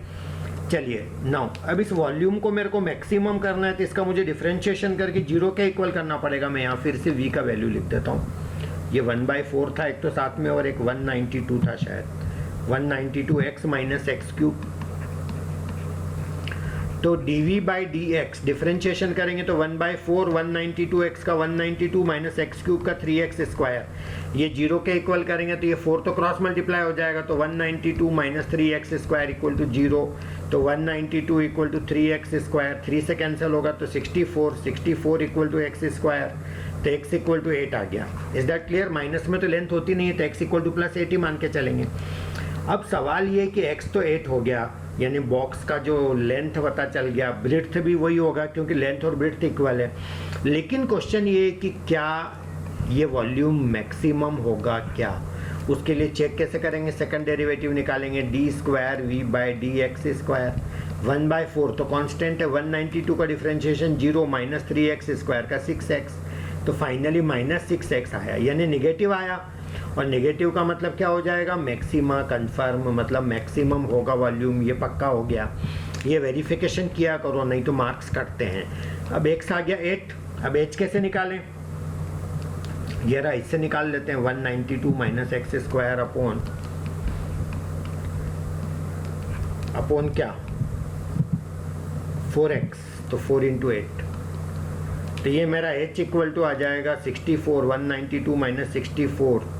चलिए नाउ अब इस वॉल्यूम को मेरे को मैक्सिमम करना है, तो इसका मुझे डिफरेंशिएशन करके 0 के इक्वल करना पड़ेगा। मैं यहाँ फिर से v का वैल्यू लिख देता हूँ। ये 1/4 था एक तो साथ में, और एक 192 था शायद, 192x माइनस एक्स क्यूब। तो dv by d x differentiation करेंगे तो 1/4 192x का 192 माइनस एक्स क्यूब का 3x स्क्वायर, ये 0 के इक्वल करेंगे तो ये 4 तो क्रॉस मल्टीप्लाई हो जाएगा, तो 192 minus 3x square equal to 0, तो 192 इक्वल टू 3x स्क्वायर, 3 से कैंसिल होगा तो 64 इक्वल टू x स्क्वायर, तो x इक्वल टू 8 आ गया। Is that clear? माइनस में तो लेंथ होती नहीं है तो x इक्वल टू प्लस 8 ही मान के चलेंगे। अब सवाल ये कि x तो 8 हो गया, यानी बॉक्स का जो लेंथ पता चल गया, ब्रेड्थ भी वही होगा क्योंकि लेंथ और ब्रेड्थ इक्वल है। लेकिन क्वेश्चन ये है कि क्या ये वॉल्यूम मैक्सिमम होगा क्या, उसके लिए चेक कैसे करेंगे, सेकंड डेरिवेटिव निकालेंगे, d square v by d x square 1/4 तो कांस्टेंट है, 192 का डिफरेंशिएशन 0 माइनस 3x स्क्वायर का 6x, तो फाइनली माइनस 6x आया, यानी निगेटिव आया। और नेगेटिव का मतलब क्या हो जाएगा, मैक्सिमा कंफर्म, मतलब मैक्सिमम होगा वॉल्यूम, ये पक्का हो गया। ये वेरिफिकेशन किया करो नहीं तो मार्क्स कटते हैं। अब x आ गया 8, अब h कैसे निकालें, ये रहा, इससे निकाल लेते हैं 192 माइनस एक्स स्क्वायर अपॉन क्या 4x, तो 4 इंटू 8, तो ये मेरा h इक्वल टू आ जाएगा 64, 192 माइनस 64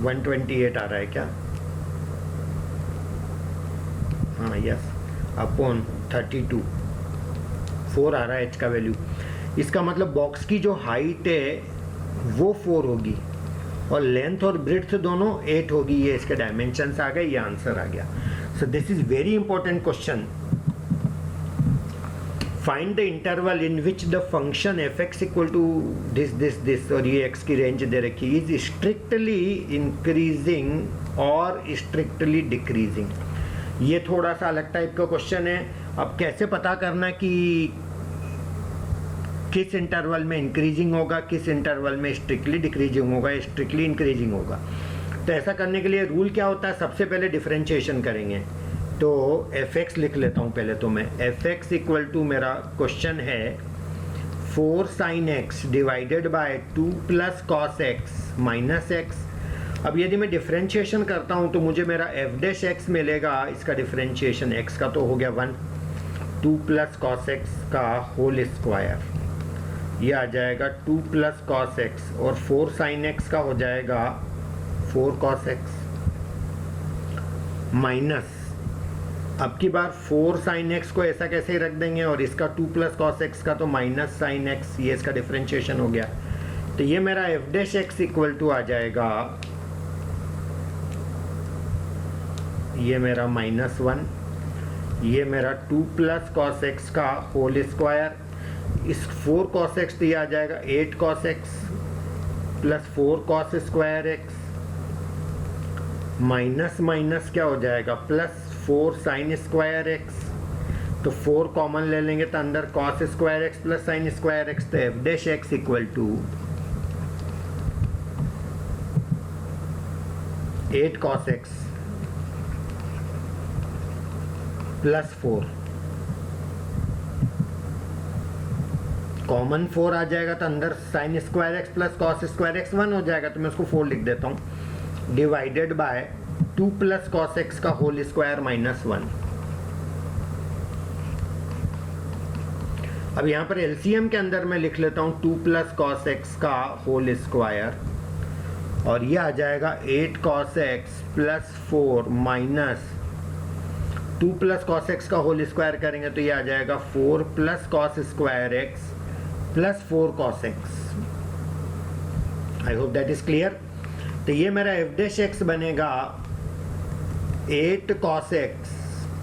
128 आ रहा है क्या, हाँ यस, अपॉन 32 4 आ रहा है h का वैल्यू। इसका मतलब बॉक्स की जो हाइट है वो 4 होगी और लेंथ और ब्रेड्थ दोनों 8 होगी। ये इसके डायमेंशंस आ गए, ये आंसर आ गया। So this is very important question. Find the interval in which the function fx equal to this और ये x की रेंज दे रखी, इज स्ट्रिक्टली इंक्रीजिंग और स्ट्रिक्टली डिक्रीजिंग। ये थोड़ा सा अलग टाइप का क्वेश्चन है। अब कैसे पता करना कि किस इंटरवल में इंक्रीजिंग होगा, किस इंटरवल में स्ट्रिक्टली डिक्रीजिंग होगा, स्ट्रिक्टली इंक्रीजिंग होगा। तो ऐसा करने के लिए रूल क्या होता है, सबसे पहले डिफरेंशिएशन करेंगे। तो f(x) लिख लेता हूँ पहले तो मैं। f(x) इक्वल टू मेरा क्वेश्चन है 4 sin x divided by 2 plus cos x minus x। अब यदि मैं डिफरेंशिएशन करता हूँ तो मुझे मेरा f' मिलेगा, इसका डिफरेंशिएशन x का तो हो गया 1, 2 प्लस कॉस x का होल स्क्वायर, ये आ जाएगा 2 प्लस कॉस x, और 4 sin x का हो जाएगा 4 cos x माइनस, अब की बार 4 sin x को ऐसा कैसे ही रख देंगे, और इसका 2 प्लस कॉस x का तो माइनस sin x, ये इसका डिफरेंशिएशन हो गया। तो ये मेरा f' इक्वल टू आ जाएगा, ये मेरा -1, ये मेरा 2 प्लस कॉस x का होल स्क्वायर, इस 4 cos x तो ये आ जाएगा 8 cos x plus 4 cos square x, minus minus क्या हो जाएगा प्लस 4 sin स्क्वायर x, तो 4 कॉमन ले लेंगे तो अंदर cos square x plus sin square x, तो f' equal to 8 cos x plus 4, common 4 आ जाएगा तो अंदर sin square x plus cos square x 1 हो जाएगा, तो मैं उसको 4 लिख देता हूँ, divided by 2 plus cos x का होल स्क्वायर माइनस 1। अब यहाँ पर एलसीएम के अंदर मैं लिख लेता हूँ 2 प्लस कॉस x का होल स्क्वायर, और ये आ जाएगा 8 cos x plus 4 minus 2 plus cos x का होल स्क्वायर करेंगे तो ये आ जाएगा 4 plus cos square x plus 4 cos x। I hope that is clear. तो ये मेरा f' बनेगा 8 cos x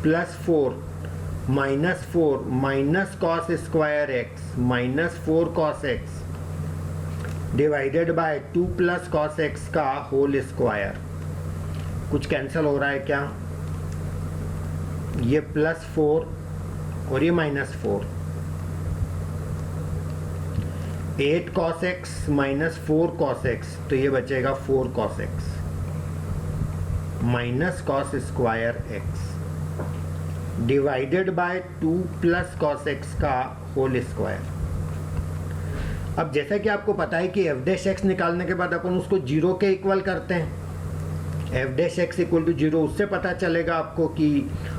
plus 4 minus 4 minus cos square x minus 4 cos x divided by 2 plus cos x का होल स्क्वायर। कुछ cancel हो रहा है क्या? ये प्लस 4 और ये minus 4, 8 cos x minus 4 cos x, तो ये बचेगा 4 cos x minus cos square x divided by 2 plus cos x का होल स्क्वायर। अब जैसा कि आपको पता है कि f' निकालने के बाद अपन उसको 0 के इक्वल करते हैं, f' इक्वल टू 0, उससे पता चलेगा आपको कि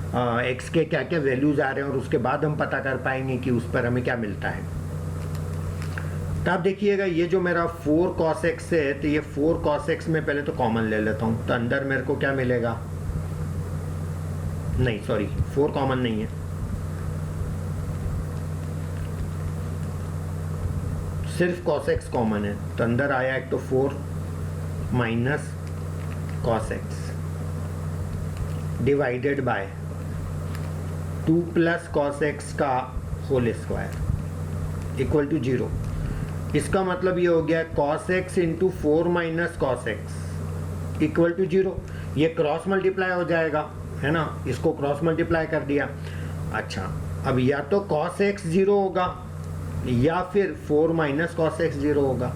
x के क्या क्या वैल्यूज आ रहे हैं, और उसके बाद हम पता कर पाएंगे कि उस पर हमें क्या मिलता है। तो आप देखिएगा ये जो मेरा 4 cos x है, तो ये 4 cos x में पहले तो कॉमन ले लेता हूँ, तो अंदर मेरे को क्या मिलेगा, नहीं सॉरी 4 कॉमन नहीं है, सिर्फ cos x कॉमन है, तो अंदर आया एक तो 4 minus cos x divided by 2 plus cos x का होल स्क्वायर इक्वल टू 0। इसका मतलब ये हो गया cos x into 4 minus cos x equal to 0। ये क्रॉस मल्टीप्लाई हो जाएगा, है ना, इसको क्रॉस मल्टीप्लाई कर दिया। अच्छा, अब या तो cos x 0 होगा या फिर 4 माइनस कॉस x 0 होगा।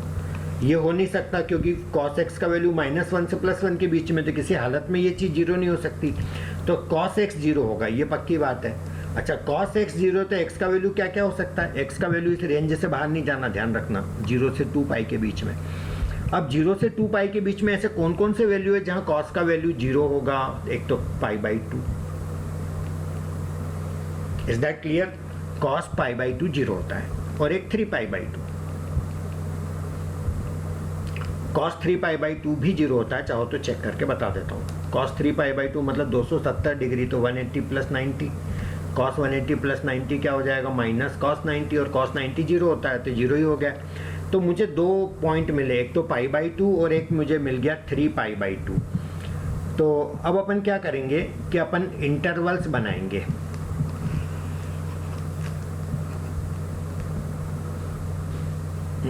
ये हो नहीं सकता क्योंकि cos x का वैल्यू -1 से +1 के बीच में, तो किसी हालत में ये चीज़ 0 नहीं हो सकती, तो cos x 0 होगा, ये पक्की बात है। अच्छा, cos x 0, तो x का वैल्यू क्या क्या हो सकता है? x का वैल्यू इस रेंज से बाहर नहीं जाना, ध्यान रखना, 0 से 2 पाई के बीच में। अब 0 से 2 पाई के बीच में ऐसे कौन कौन से वैल्यू है जहां cos का वैल्यू 0 होगा? एक तो π/2, इज दैट क्लियर? cos π/2 0 होता है, और एक 3π/2, cos 3π/2 भी 0 होता है, चाहो तो चेक करके बता देता हूँ। cos 3π/2 मतलब 270 डिग्री, तो 180 प्लस 90, cos 180 प्लस 90 क्या हो जाएगा? माइनस cos 90, और cos 90 0 होता है, तो 0 ही हो गया। तो मुझे 2 पॉइंट मिले, एक तो π/2 और एक मुझे मिल गया 3π/2। तो अब अपन क्या करेंगे कि अपन इंटरवल्स बनाएंगे।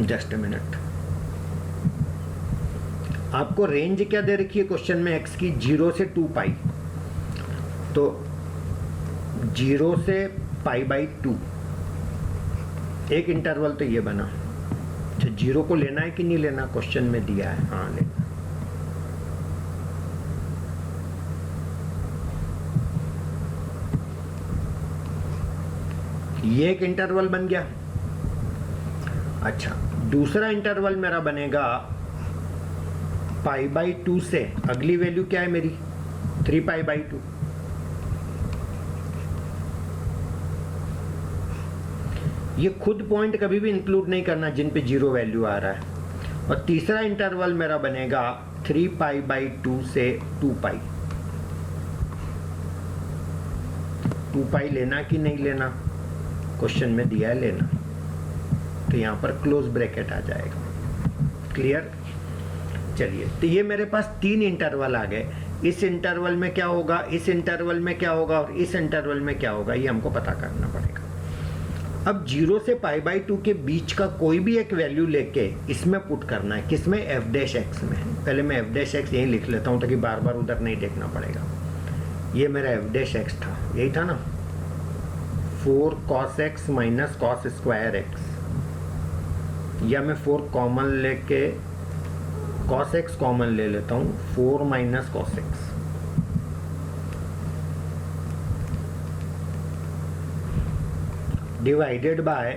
जस्ट अ मिनट, आपको रेंज क्या दे रखी है क्वेश्चन में x की? 0 से 2 पाई, तो 0 से π/2 एक इंटरवल तो ये बना। अच्छा, 0 को लेना है कि नहीं लेना, क्वेश्चन में दिया है, हाँ लेना। ये एक इंटरवल बन गया। अच्छा, दूसरा इंटरवल मेरा बनेगा π/2 से, अगली वैल्यू क्या है मेरी 3π/2। ये खुद पॉइंट कभी भी इंक्लूड नहीं करना जिन पे 0 वैल्यू आ रहा है। और तीसरा इंटरवल मेरा बनेगा 3π/2 से 2π। 2π लेना कि नहीं लेना, क्वेश्चन में दिया है लेना, तो यहाँ पर क्लोज ब्रैकेट आ जाएगा। क्लियर? चलिए, तो ये मेरे पास 3 इंटरवल आ गए। इस इंटरवल में क्या होगा, इस इंटरवल में क्या होगा और इस इंटरवल में क्या होगा, ये हमको पता करना पड़ेगा। अब 0 से π/2 के बीच का कोई भी एक वैल्यू लेके इसमें पुट करना है। किसमें? f' में। पहले मैं f' यहीं लिख लेता हूँ ताकि बार बार उधर नहीं देखना पड़ेगा। ये मेरा f' था, यही था ना, 4 cos x minus cos square x, या मैं 4 कॉमन लेके cos x कॉमन ले लेता हूँ, 4 minus cos x। Divided by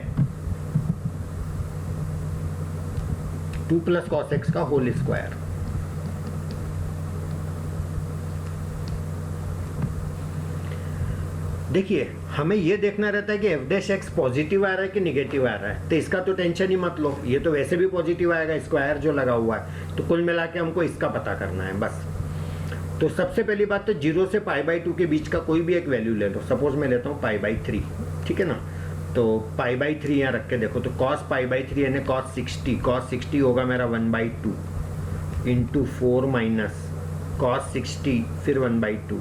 2 plus cos x का होल स्क्वायर। देखिए, हमें ये देखना रहता है कि f' पॉजिटिव आ रहा है कि निगेटिव आ रहा है, तो इसका तो टेंशन ही मत लो, ये तो वैसे भी पॉजिटिव आएगा, स्क्वायर जो लगा हुआ है, तो कुल मिला के हमको इसका पता करना है बस। तो सबसे पहली बात तो 0 से π/2 के बीच का कोई भी एक वैल्यू ले लो। सपोज मैं लेता हूँ π/3, ठीक है ना, तो π/3 यहाँ रख के देखो, तो cos π/3 यानी cos 60 होगा मेरा 1/2 इंटू 4 माइनस cos 60 फिर 1/2,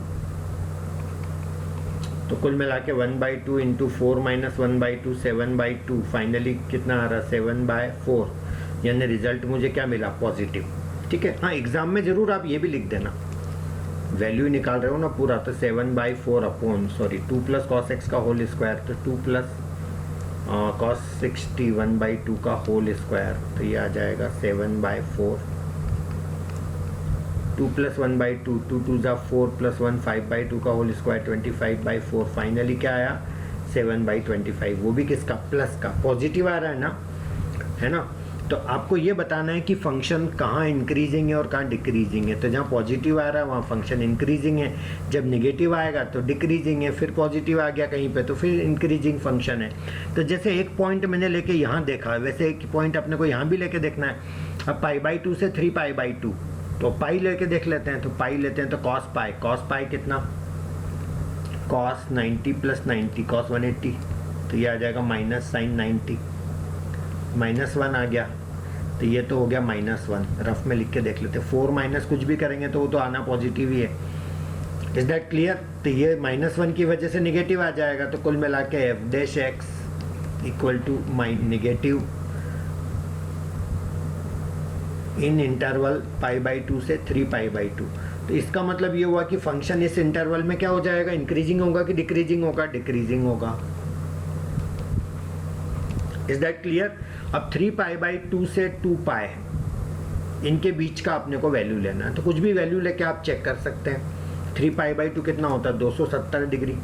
तो कुल मिला के 1/2 इंटू 4 माइनस 1/2 7/2, फाइनली कितना आ रहा 7/4, यानी रिजल्ट मुझे क्या मिला, पॉजिटिव। ठीक है, हाँ एग्जाम में जरूर आप ये भी लिख देना, वैल्यू निकाल रहे हो ना पूरा, तो 7/4 अपॉन 2 प्लस cos x का होल स्क्वायर, तो 2 प्लस cos 60 1/2 का होल स्क्वायर, तो ये आ जाएगा 7/4, 2 प्लस 1/2, 2 2 जा 4 प्लस 1 5/2 का होल स्क्वायर 25/4, फाइनली क्या आया 7/25। वो भी किसका, प्लस का, पॉजिटिव आ रहा है ना, है ना। तो आपको ये बताना है कि फंक्शन कहाँ इंक्रीजिंग है और कहाँ डिक्रीजिंग है। तो जहाँ पॉजिटिव आ रहा है वहाँ फंक्शन इंक्रीजिंग है, जब निगेटिव आएगा तो डिक्रीजिंग है, फिर पॉजिटिव आ गया कहीं पे तो फिर इंक्रीजिंग फंक्शन है। तो जैसे एक पॉइंट मैंने लेके यहाँ देखा, वैसे एक पॉइंट अपने को यहाँ भी लेके देखना है। अब π/2 से 3π/2, तो पाई लेके देख लेते हैं, तो पाई लेते हैं तो cos पाई कितना, cos 90 प्लस 90 cos 180, तो ये आ जाएगा माइनस साइन 90, -1 आ गया, तो ये तो हो गया -1। रफ में लिख के देख लेते हैं, 4 माइनस कुछ भी करेंगे तो वो तो आना पॉजिटिव ही है। Is that clear? तो ये -1 की वजह से निगेटिव आ जाएगा, तो कुल मिला के f' equal to negative in interval π/2 से 3π/2। तो इसका मतलब ये हुआ कि फंक्शन इस इंटरवल में क्या हो जाएगा, इंक्रीजिंग होगा कि डिक्रीजिंग होगा, डिक्रीजिंग होगा। Is that clear? अब 3π/2 से 2π इनके बीच का अपने को वैल्यू लेना है, तो कुछ भी वैल्यू लेके आप चेक कर सकते हैं। 3π/2 कितना होता है, 270 डिग्री,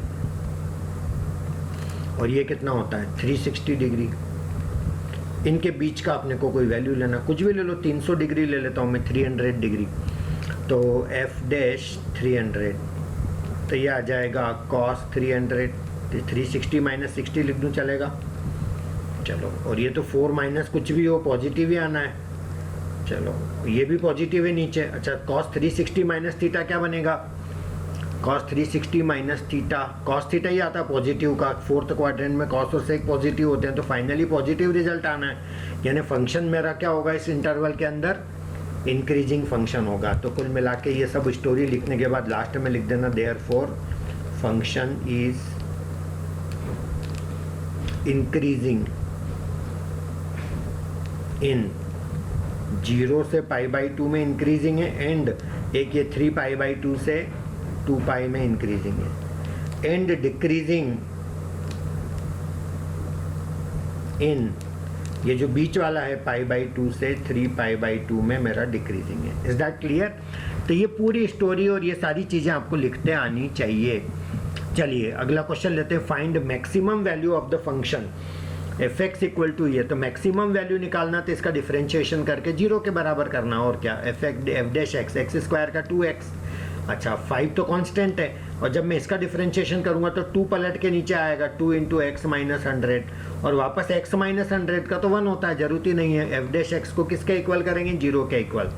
और ये कितना होता है 360 डिग्री। इनके बीच का अपने को कोई वैल्यू लेना, कुछ भी ले लो, 300 डिग्री ले लेता हूँ मैं, 300 डिग्री, तो f' 300, तो ये आ जाएगा cos 300, 360 माइनस 60 लिख दूँ, चलेगा? चलो, और ये तो 4 माइनस कुछ भी हो पॉजिटिव ही आना है, चलो ये भी पॉजिटिव है नीचे। अच्छा, cos 360 माइनस थीटा क्या बनेगा, cos 360 minus theta, cos theta ही आता है पॉजिटिव का, 4th क्वाड्रेंट में cos और sec पॉजिटिव होते हैं, तो फाइनली पॉजिटिव रिजल्ट आना है, यानी फंक्शन मेरा क्या होगा इस इंटरवल के अंदर, इंक्रीजिंग फंक्शन होगा। तो कुल मिला के ये सब स्टोरी लिखने के बाद लास्ट में लिख देना therefore function is increasing in 0 से π/2 में इंक्रीजिंग है, एंड एक ये 3π/2 से 2π में इंक्रीजिंग है, एंड डिक्रीजिंग इन ये जो बीच वाला है π/2 से 3π/2 में मेरा डिक्रीजिंग है। Is that clear? तो ये पूरी स्टोरी और ये सारी चीज़ें आपको लिखते आनी चाहिए। चलिए अगला क्वेश्चन लेते हैं। Find maximum value of the function F x equal to ये, तो मैक्सिमम वैल्यू निकालना तो इसका डिफरेंशिएशन करके 0 के बराबर करना, और क्या, F dash x, x square का 2x। अच्छा 5 तो कांस्टेंट है, और जब मैं इसका डिफरेंशिएशन करूंगा तो 2 पलट के नीचे आएगा, 2 इंटू एक्स माइनस 100, और वापस x माइनस 100 का तो 1 होता है, जरूरत ही नहीं है। एफ डैश एक्स को किसके इक्वल करेंगे? 0 के इक्वल।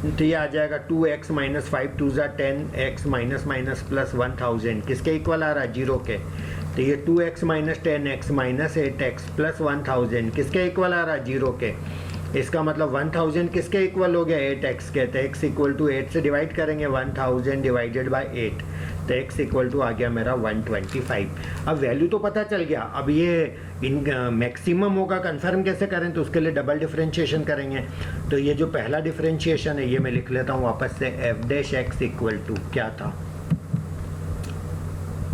तो ये आ जाएगा 2x माइनस 5 2 ज़ा 10, x माइनस माइनस प्लस 1000 किसके इक्वल आ रहा है? 0 के। तो ये 2x minus 10x minus 8x plus 1000 किसके इक्वल आ रहा है? 0 के। इसका मतलब 1000 किसके इक्वल हो गया? 8x के। तो x इक्वल टू 8 से डिवाइड करेंगे, 1000 डिवाइडेड बाय 8, तो x इक्वल टू आ गया मेरा 125। अब वैल्यू तो पता चल गया, अब ये इन मैक्सिमम होगा कंफर्म कैसे करें? तो उसके लिए डबल डिफरेंशिएशन करेंगे। तो ये जो पहला डिफरेंशिएशन है ये मैं लिख लेता हूँ वापस से, f dash x equal to क्या था?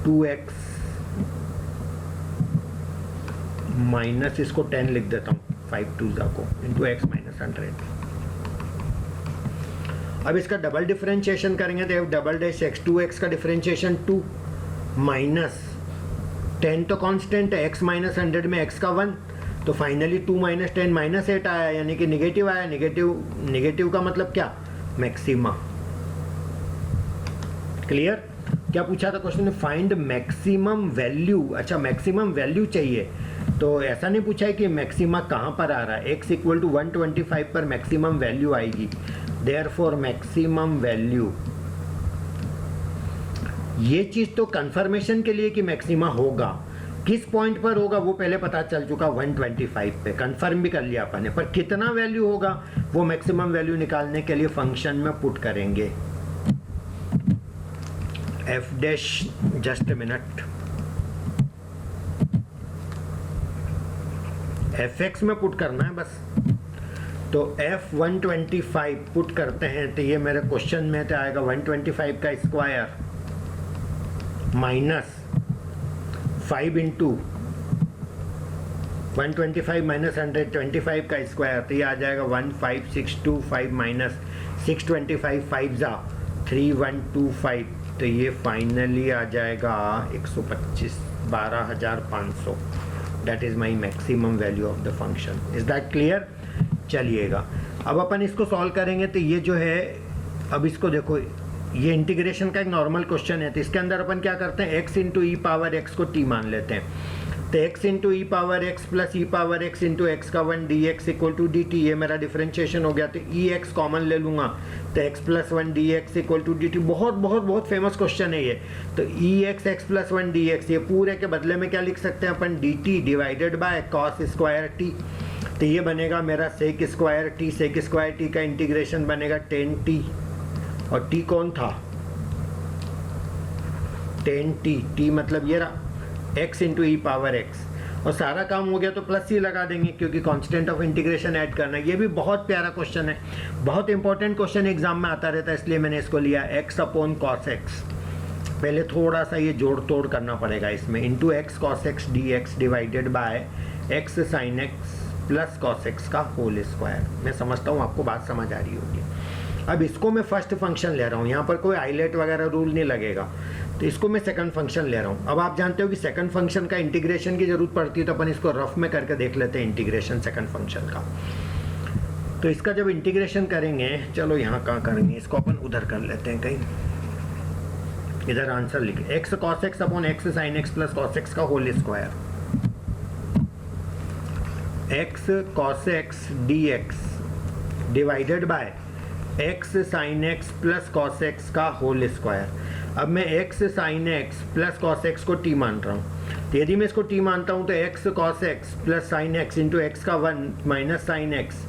2x माइनस इसको 10 लिख देता हूँ, 5 2 ज़ा को, इंटू एक्स माइनस 100। अब इसका डबल डिफरेंशिएशन करेंगे तो F double dash x, 2x का डिफरेंशिएशन 2 माइनस 10 तो कांस्टेंट है, x माइनस 100 में x का 1, तो फाइनली 2 माइनस 10 माइनस 8 आया, यानी कि निगेटिव आया। निगेटिव का मतलब क्या? मैक्सिमा। क्लियर? क्या पूछा था क्वेश्चन ने? Find maximum value. अच्छा मैक्सिमम वैल्यू चाहिए, तो ऐसा नहीं पूछा है कि मैक्सिमा कहाँ पर आ रहा है। x इक्वल टू 125 पर मैक्सिमम वैल्यू आएगी, देयरफॉर मैक्सिमम वैल्यू। ये चीज तो कंफर्मेशन के लिए कि मैक्सिमा होगा, किस पॉइंट पर होगा वो पहले पता चल चुका, 125 पे कंफर्म भी कर लिया अपन ने, पर कितना वैल्यू होगा वो मैक्सिमम वैल्यू निकालने के लिए फंक्शन में पुट करेंगे। F dash, just a minute, F x में पुट करना है बस। तो एफ 125 पुट करते हैं, तो ये मेरे क्वेश्चन में तो आएगा 125 का स्क्वायर माइनस 5 इंटू 125 माइनस 125 का स्क्वायर, तो ये आ जाएगा 15625 माइनस 625, 5 ज़ा 3125, तो ये फाइनली आ जाएगा 125, 12500। That is my maximum value of the function. Is that clear? चलिएगा अब अपन इसको सॉल्व करेंगे। तो ये जो है, अब इसको देखो, ये इंटीग्रेशन का एक नॉर्मल क्वेश्चन है, तो इसके अंदर अपन क्या करते हैं, x into e power x को t मान लेते हैं। तो x into e power x plus e power x into x का 1 d x equal to d t, ये मेरा डिफरेंशिएशन हो गया। तो ई एक्स कॉमन ले लूँगा, तो x plus 1 d x equal to d t. बहुत बहुत बहुत फेमस क्वेश्चन है ये। तो e x x plus 1 d x, ये पूरे के बदले में क्या लिख सकते हैं अपन? D t divided by cos square t. तो ये बनेगा मेरा sec square t, sec square t का इंटीग्रेशन बनेगा 10t, और t कौन था? 10t, t मतलब ये रहा x into e power x, और सारा काम हो गया तो प्लस ही लगा देंगे क्योंकि कांस्टेंट ऑफ इंटीग्रेशन ऐड करना है। ये भी बहुत प्यारा क्वेश्चन है, बहुत इंपॉर्टेंट क्वेश्चन एग्जाम में आता रहता है, इसलिए मैंने इसको लिया x अपॉन कॉस एक्स। पहले थोड़ा सा ये जोड़ तोड़ करना पड़ेगा इसमें, into x cos x d x divided by x sine x plus cos x का होल स्क्वायर। मैं समझता हूँ आपको बात समझ आ रही होगी। अब इसको मैं फर्स्ट फंक्शन ले रहा हूँ, यहाँ पर कोई हाईलाइट वगैरह रूल नहीं लगेगा, तो इसको मैं सेकंड फंक्शन ले रहा हूँ। अब आप जानते हो कि सेकंड फंक्शन का इंटीग्रेशन की जरूरत पड़ती है, तो अपन इसको रफ में करके देख लेते हैं इंटीग्रेशन सेकंड फंक्शन का। तो इसका जब इंटीग्रेशन करेंगे, चलो यहाँ कहाँ करेंगे, इसको अपन उधर कर लेते हैं, कहीं इधर आंसर लिखे, x cos x upon x sine x plus cos x का whole square, x cos x d x divided by x sine x plus cos x का होल स्क्वायर। अब मैं x sine x plus cos x को t मान रहा हूँ, तो यदि मैं इसको टी मानता हूँ तो x cos x plus sine x into x का 1 minus sine x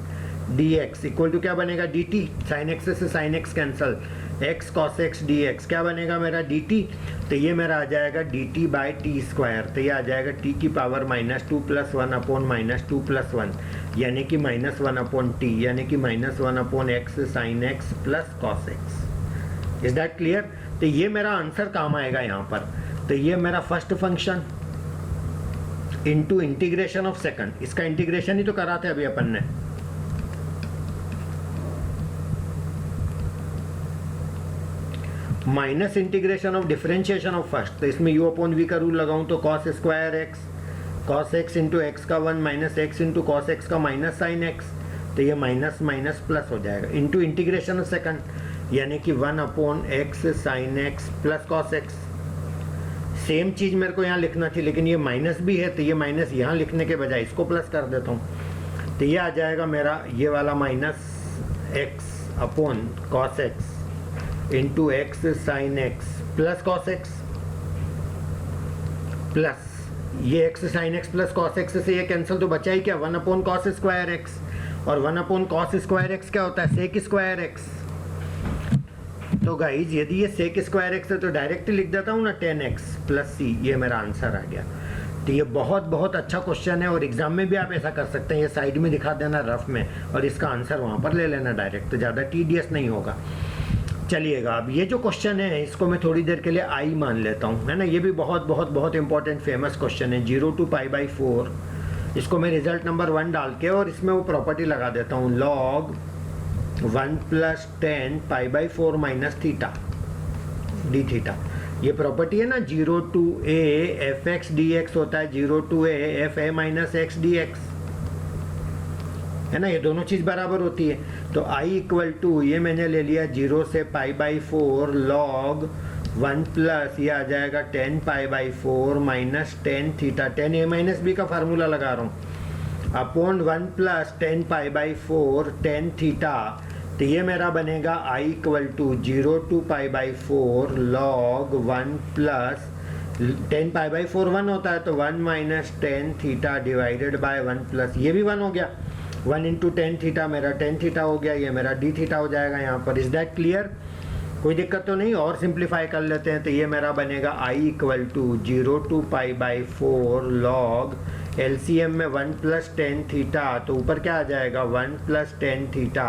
d x equal to क्या बनेगा? D t. साइन एक्स से sine x cancel, x cos x d x क्या बनेगा मेरा? D t. तो ये मेरा आ जाएगा d t by t square, तो ये आ जाएगा टी की पावर -2 प्लस 1 अपॉन -2 प्लस 1, यानी कि -1 अपॉन टी, यानी कि -1 upon x sine x plus cos x. Is that clear? तो ये मेरा आंसर काम आएगा यहाँ पर। तो ये मेरा first function, into integration of second, इसका इंटीग्रेशन ही तो करा थे अभी अपन ने, minus integration of differentiation of first, तो इसमें u अपॉन v का रूल लगाऊं तो cos square x, cos x into x का 1 minus x into cos x का माइनस साइन एक्स, तो ये माइनस माइनस प्लस हो जाएगा, इंटू इंटीग्रेशन ऑफ सेकंड यानी कि 1 upon x sine x plus cos x. Same चीज़ मेरे को यहाँ लिखना थी लेकिन ये माइनस भी है, तो ये माइनस यहाँ लिखने के बजाय इसको प्लस कर देता हूँ, तो ये आ जाएगा मेरा ये वाला minus x upon cos x into x sine x plus cos x, plus ये x sine x plus cos x से ये कैंसिल, तो बचा ही क्या 1 अपॉन कॉस स्क्वायर एक्स, और 1 अपॉन कॉस स्क्वायर एक्स क्या होता है सेक स्क्वायर एक्स। तो गाइज यदि ये सेक स्क्वायर एक्स है तो डायरेक्ट लिख देता हूँ ना 10x प्लस सी, ये मेरा आंसर आ गया। तो ये बहुत बहुत अच्छा क्वेश्चन है और एग्जाम में भी आप ऐसा कर सकते हैं, ये साइड में दिखा देना रफ में और इसका आंसर वहाँ पर ले लेना डायरेक्ट, तो ज़्यादा टीडियस नहीं होगा। चलिएगा अब ये जो क्वेश्चन है इसको मैं थोड़ी देर के लिए आई मान लेता हूँ, है ना, ये भी बहुत बहुत बहुत इंपॉर्टेंट फेमस क्वेश्चन है, 0 to π/4। इसको मैं रिजल्ट नंबर 1 डाल के और इसमें वो प्रॉपर्टी लगा देता हूँ, log 1 + 10 π/4 minus theta d theta. ये प्रॉपर्टी है ना 0 to a fx dx होता है 0 to a fa minus x dx, है ना, ये दोनों चीज़ बराबर होती है। तो i इक्वल टू ये मैंने ले लिया 0 से π/4 log 1 प्लस ये आ जाएगा 10 π/4 minus 10 theta, 10 a minus b का फार्मूला लगा रहा हूँ, अपॉन 1 प्लस 10 π/4 10 थीटा। तो ये मेरा बनेगा i equal to 0 to π/4 log 1 plus 10 π/4 1 होता है तो 1 minus 10 theta divided by 1 plus ये भी 1 हो गया, 1 इंटू 10 थीटा मेरा 10 थीटा हो गया, ये मेरा डी थीटा हो जाएगा यहाँ पर। Is that clear? कोई दिक्कत तो नहीं? और सिंप्लीफाई कर लेते हैं तो ये मेरा बनेगा i equal to 0 to π/4 log LCM में 1 प्लस 10 थीटा, तो ऊपर क्या आ जाएगा 1 plus 10 theta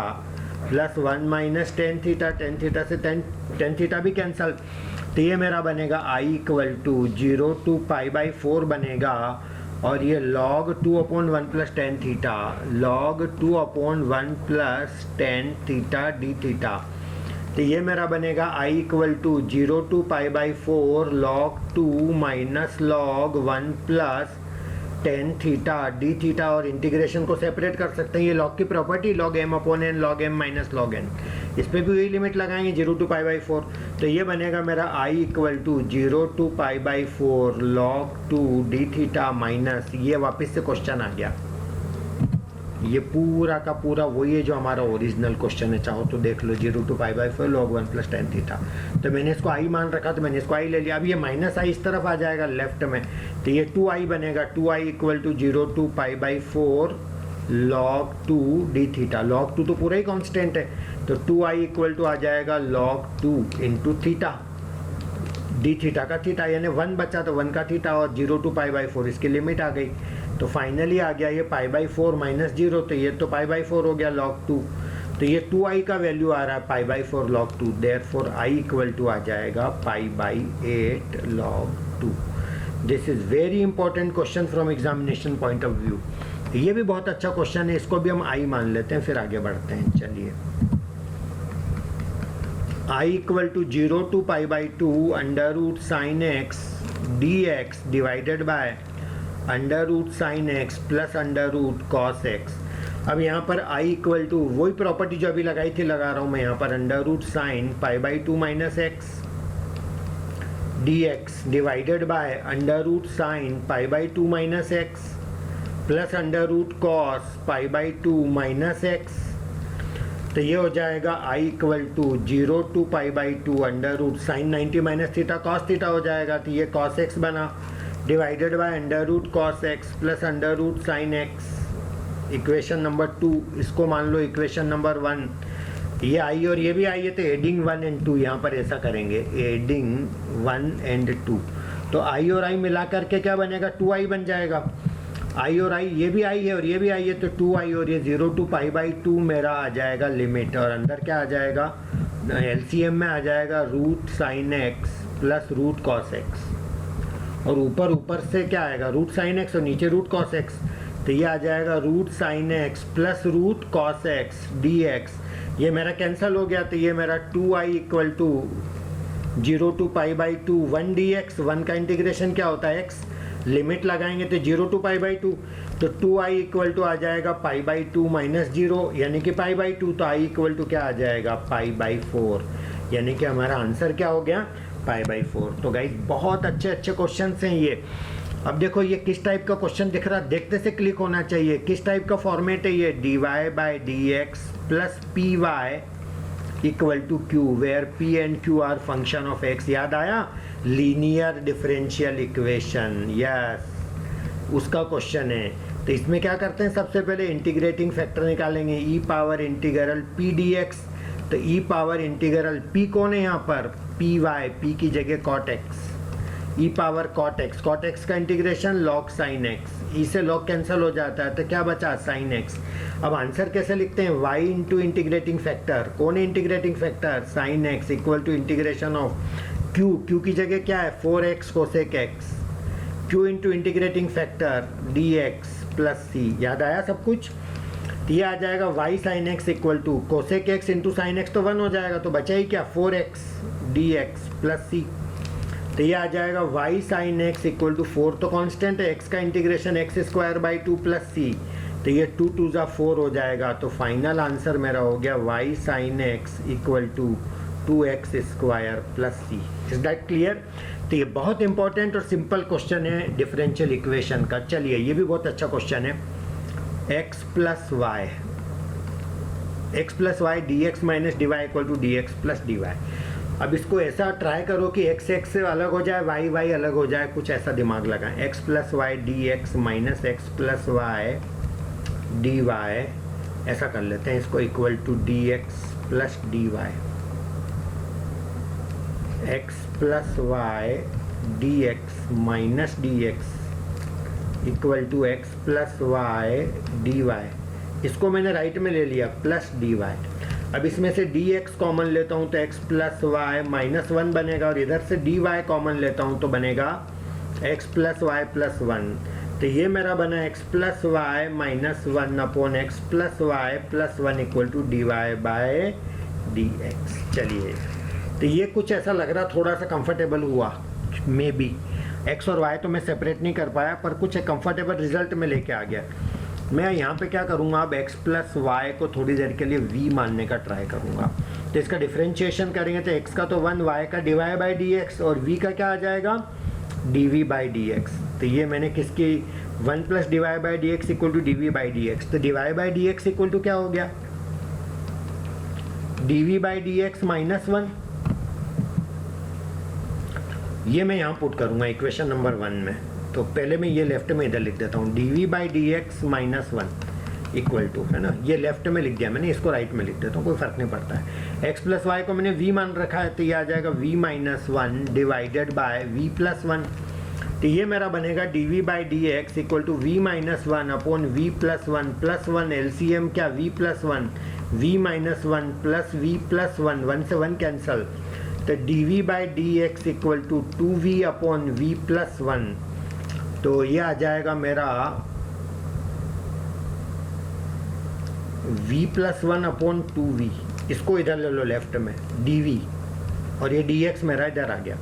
plus 1 minus 10 theta, 10 theta से 10 थीटा भी कैंसल, तो ये मेरा बनेगा i इक्वल टू 0 to π/4 बनेगा और ये log 2 upon 1 plus 10 theta log 2 upon 1 plus 10 theta d theta. तो ये मेरा बनेगा i equal to 0 to π/4 log 2 minus log 1 plus 10 theta d theta, और इंटीग्रेशन को सेपरेट कर सकते हैं, ये log की property log m upon n log m minus log n, इस पर भी वही लिमिट लगाएंगे 0 to π/4। तो ये बनेगा मेरा i equal to 0 to π/4 log 2 d theta minus, ये वापस से क्वेश्चन आ गया, ये पूरा का पूरा वही है जो हमारा ओरिजिनल क्वेश्चन है, चाहो तो देख लो 0 to π/4 log 1 प्लस 10 थीटा। तो मैंने इसको i मान रखा तो मैंने इसको i ले लिया, अब ये माइनस i इस तरफ आ जाएगा लेफ्ट में, तो ये 2i बनेगा, 2i equal to 0 to π/4 log 2 d theta, log 2 तो पूरा ही कांस्टेंट है, तो 2i इक्वल टू आ जाएगा log 2 into theta d theta का थीटा, यानी 1 बचा तो 1 का थीटा और 0 to π/4 इसकी लिमिट आ गई, तो फाइनली आ गया ये π/4 माइनस 0, तो ये तो π/4 हो गया log 2, तो ये 2i का वैल्यू आ रहा है π/4 log 2, therefore i equal to आ जाएगा π/8 log 2। This is very important question from examination point of view, ये भी बहुत अच्छा क्वेश्चन है, इसको भी हम i मान लेते हैं, फिर आगे बढ़ते हैं। चलिए i equal to 0 to π/2 under root sine x d x divided by under root sine x plus under root cos x. अब यहाँ पर i इक्वल टू वही प्रॉपर्टी जो अभी लगाई थी लगा रहा हूँ मैं यहाँ पर, under root sine π/2 minus x d x divided by under root sine π/2 minus x plus under root cos π/2 minus x. तो ये हो जाएगा i equal to 0 to π/2 under root sine 90 minus theta cos theta हो जाएगा, तो ये cos x बना divided by under root cos x plus under root sine x, equation number 2, इसको मान लो इक्वेशन नंबर 1, ये आई और ये भी आई है, तो एडिंग 1 and 2 यहाँ पर ऐसा करेंगे, एडिंग 1 and 2, तो आई और आई मिला करके क्या बनेगा 2i बन जाएगा, आई और आई ये भी आई है और ये भी आई है, तो 2i और ये 0 to π/2 मेरा आ जाएगा लिमिट, और अंदर क्या आ जाएगा एलसीएम में आ जाएगा root sine x plus root cos x, और ऊपर से क्या आएगा, रूट साइन एक्स और नीचे रूट कॉस एक्स, तो ये आ जाएगा root sine x plus root cos x d x. ये मेरा कैंसिल हो गया, तो ये मेरा 2i equal to 0 to pi by 2 1 d x. 1 का इंटीग्रेशन क्या होता है, x, लिमिट लगाएंगे तो 0 टू पाई बाई 2, तो 2i इक्वल टू आ जाएगा पाई बाई 2 माइनस 0 यानी कि पाई बाई 2, तो i इक्वल टू क्या आ जाएगा, पाई बाई 4, यानी कि हमारा आंसर क्या हो गया, पाई बाई 4। तो गाइस बहुत अच्छे अच्छे क्वेश्चन हैं ये। अब देखो ये किस टाइप का क्वेश्चन दिख रहा, देखते से क्लिक होना चाहिए। किस टाइप का फॉर्मेट है ये, dy by d x plus p y equal to q, where p and q are function of x. याद आया, लीनियर डिफरेंशियल इक्वेशन, यस उसका क्वेश्चन है। तो इसमें क्या करते हैं, सबसे पहले इंटीग्रेटिंग फैक्टर निकालेंगे, e power integral p d x. तो ई पावर इंटीग्रल पी कौन है यहाँ पर, पी वाई, पी की जगह कॉट एक्स, ई पावर कॉट एक्स का इंटीग्रेशन लॉग साइन एक्स, ई से लॉग कैंसिल हो जाता है तो क्या बचा, साइन एक्स। अब आंसर कैसे लिखते हैं, y इंटू इंटीग्रेटिंग फैक्टर, कौन है integrating factor, sine x equal to integration of q की जगह क्या है 4x cosec x, q into integrating factor d x plus c. याद आया सब कुछ, तो ये आ जाएगा y sine x equal to cosec x into sine x, तो 1 हो जाएगा, तो बचा ही क्या 4x D x plus c. तो ये आ जाएगा y sine x equal to 4 तो कांस्टेंट है, x का integration x square by 2 plus c, तो ये 2 2 जा 4 हो जाएगा। तो फाइनल आंसर मेरा हो गया y sine x equal to 2x square plus c. Is that clear. तो ये बहुत इंपॉर्टेंट और सिंपल क्वेश्चन है डिफरेंशियल इक्वेशन का। चलिए ये भी बहुत अच्छा क्वेश्चन है, x plus y d x minus d y equal to d x plus d y. अब इसको ऐसा ट्राई करो कि x से अलग हो जाए, y अलग हो जाए, कुछ ऐसा दिमाग लगाएं। x plus y d x minus x plus y d y, ऐसा कर लेते हैं इसको, equal to d x plus d y. X plus y d x minus d x equal to x plus y d y. इसको मैंने right में ले लिया प्लस डी वाई। अब इसमें से dx कॉमन लेता हूँ तो x प्लस वाई माइनस 1 बनेगा, और इधर से dy कॉमन लेता हूँ तो बनेगा x प्लस वाई प्लस 1। तो ये मेरा बना x plus Y minus 1 upon x plus Y plus 1 equal to d y by d x. चलिए तो ये कुछ ऐसा लग रहा, थोड़ा सा कंफर्टेबल हुआ मे बी। x और y तो मैं सेपरेट नहीं कर पाया, पर कुछ एक कंफर्टेबल रिजल्ट में लेके आ गया। मैं यहाँ पे क्या करूँगा, अब x प्लस वाई को थोड़ी देर के लिए v मानने का ट्राई करूँगा। तो इसका डिफरेंशिएशन करेंगे तो x का तो 1, y का dy बाई डी एक्स, और v का क्या आ जाएगा dv बाई डी एक्स। तो ये मैंने किसकी 1 plus dy by d x equal to dv by d x. तो dy by d x equal to क्या हो गया, dv by d x minus 1। ये मैं यहाँ पुट करूँगा इक्वेशन नंबर 1 में। तो पहले मैं ये लेफ्ट में इधर लिख देता हूँ, dv by d x minus 1 equal to, है ना, ये लेफ्ट में लिख दिया मैंने, इसको राइट में लिख देता हूँ, कोई फर्क नहीं पड़ता है। x प्लस वाई को मैंने v मान रखा है, तो ये आ जाएगा v minus 1 divided by v plus 1। तो ये मेरा बनेगा dv by d x equal to v minus 1 upon v plus 1 plus 1 LCM क्या v plus 1, v minus 1 plus v plus 1, 1 से 1 कैंसल। तो dv by d x equal to 2v upon v plus 1। तो ये आ जाएगा मेरा v plus 1 upon 2v, इसको इधर ले लो लेफ्ट में dv, और ये dx मेरा इधर आ गया।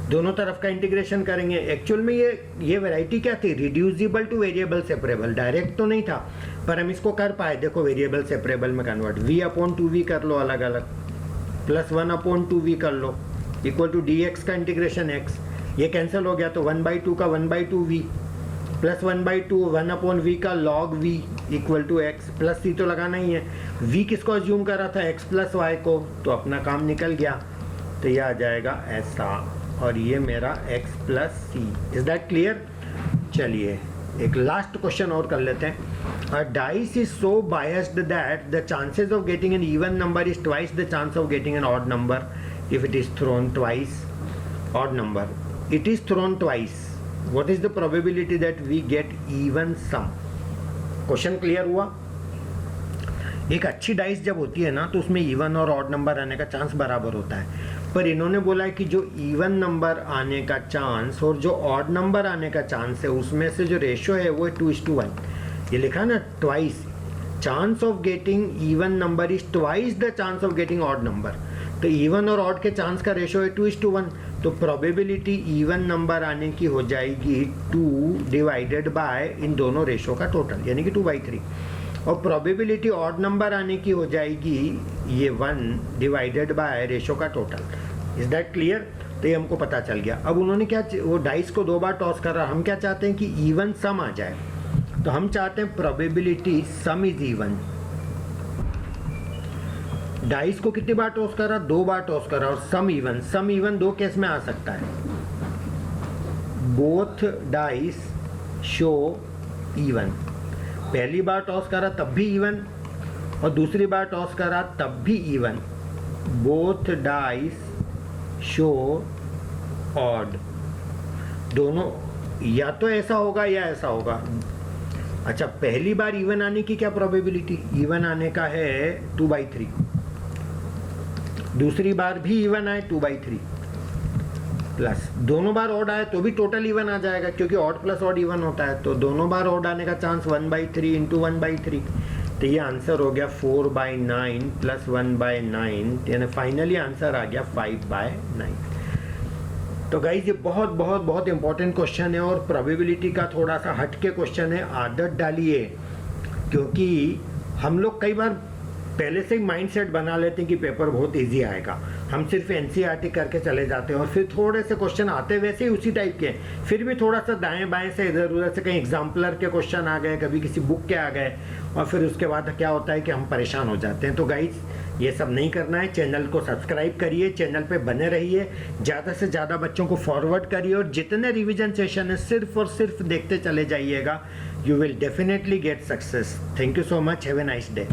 दोनों तरफ का इंटीग्रेशन करेंगे। एक्चुअल में ये वैरायटी क्या थी, reducible two variable separable, direct तो नहीं था, पर हम इसको कर पाए। देखो वेरिएबल सेपरेबल में कन्वर्ट, v अपॉन 2v कर लो अलग अलग, प्लस 1 अपॉन 2v कर लो, इक्वल टू dx का इंटीग्रेशन x, ये कैंसिल हो गया तो 1/2 का 1/2v प्लस 1/2 1 अपॉन v का log v equal to x plus c, तो लगाना ही है। v किसको अज्यूम कर रहा था, x प्लस वाई को, तो अपना काम निकल गया। तो ये आ जाएगा ऐसा, और ये मेरा x plus c. Is that clear. चलिए एक लास्ट क्वेश्चन और कर लेते हैं। A dice is so biased that the chances of getting an even number is twice the chance of getting an odd number if it is thrown twice. Odd number, it is thrown twice, what is the probability that we get even sum? Question clear हुआ। एक अच्छी dice जब होती है ना, तो उसमें even और ऑड नंबर आने का चांस बराबर होता है। पर इन्होंने बोला है कि जो इवन नंबर आने का चांस और जो ऑड नंबर आने का चांस है उसमें से जो रेशियो है वो है 2:1। ये लिखा ना twice, chance of getting even number is twice the chance of getting odd number. तो इवन और ऑड के चांस का रेशियो है 2:1, तो प्रोबेबिलिटी इवन नंबर आने की हो जाएगी 2 डिवाइडेड बाय इन दोनों रेशियो का टोटल, यानी कि 2/3। और प्रोबेबिलिटी ऑड नंबर आने की हो जाएगी ये 1 डिवाइडेड बाय रेशियो का टोटल। Is that clear? तो ये हमको पता चल गया। अब उन्होंने क्या, वो डाइस को 2 बार टॉस कर रहा, हम क्या चाहते हैं कि इवन सम आ जाए, तो हम चाहते हैं probability some is even. Dice को कितनी बार टॉस कर रहा? 2 बार टॉस कर रहा, और सम इवन 2 केस में आ सकता है। बोथ डाइस शो इवन, पहली बार टॉस करा तब भी इवन और दूसरी बार टॉस करा तब भी even. Both dice show odd, दोनों या तो ऐसा होगा या ऐसा होगा। अच्छा, पहली बार इवन आने की क्या प्रोबेबिलिटी? इवन आने का है 2/3। दूसरी बार भी इवन आए 2/3, प्लस दोनों बार ऑड आए तो भी टोटल इवन आ जाएगा, क्योंकि ऑड प्लस ऑड इवन होता है। तो दोनों बार ऑड आने का चांस 1/3 इंटू 1/3, तो ये आंसर हो गया 4/9 प्लस 1/9, यानी फाइनली आंसर आ गया 5/9। तो गाइज ये बहुत बहुत बहुत इंपॉर्टेंट क्वेश्चन है और प्रोबेबिलिटी का थोड़ा सा हटके क्वेश्चन है। आदत डालिए, क्योंकि हम लोग कई बार पहले से ही माइंडसेट बना लेते हैं कि पेपर बहुत इजी आएगा, हम सिर्फ एनसीईआरटी करके चले जाते हैं और फिर थोड़े से क्वेश्चन आते वैसे ही उसी टाइप के, फिर भी थोड़ा सा दाएं बाएं से इधर उधर से कहीं एग्जाम्पलर के क्वेश्चन आ गए, कभी किसी बुक के आ गए, और फिर उसके बाद क्या होता है कि हम परेशान हो जाते हैं। तो गाइज ये सब नहीं करना है, चैनल को सब्सक्राइब करिए, चैनल पे बने रहिए, ज़्यादा से ज़्यादा बच्चों को फॉरवर्ड करिए और जितने रिविजन सेशन है सिर्फ और सिर्फ देखते चले जाइएगा। You will definitely get success. Thank you so much, have a nice day.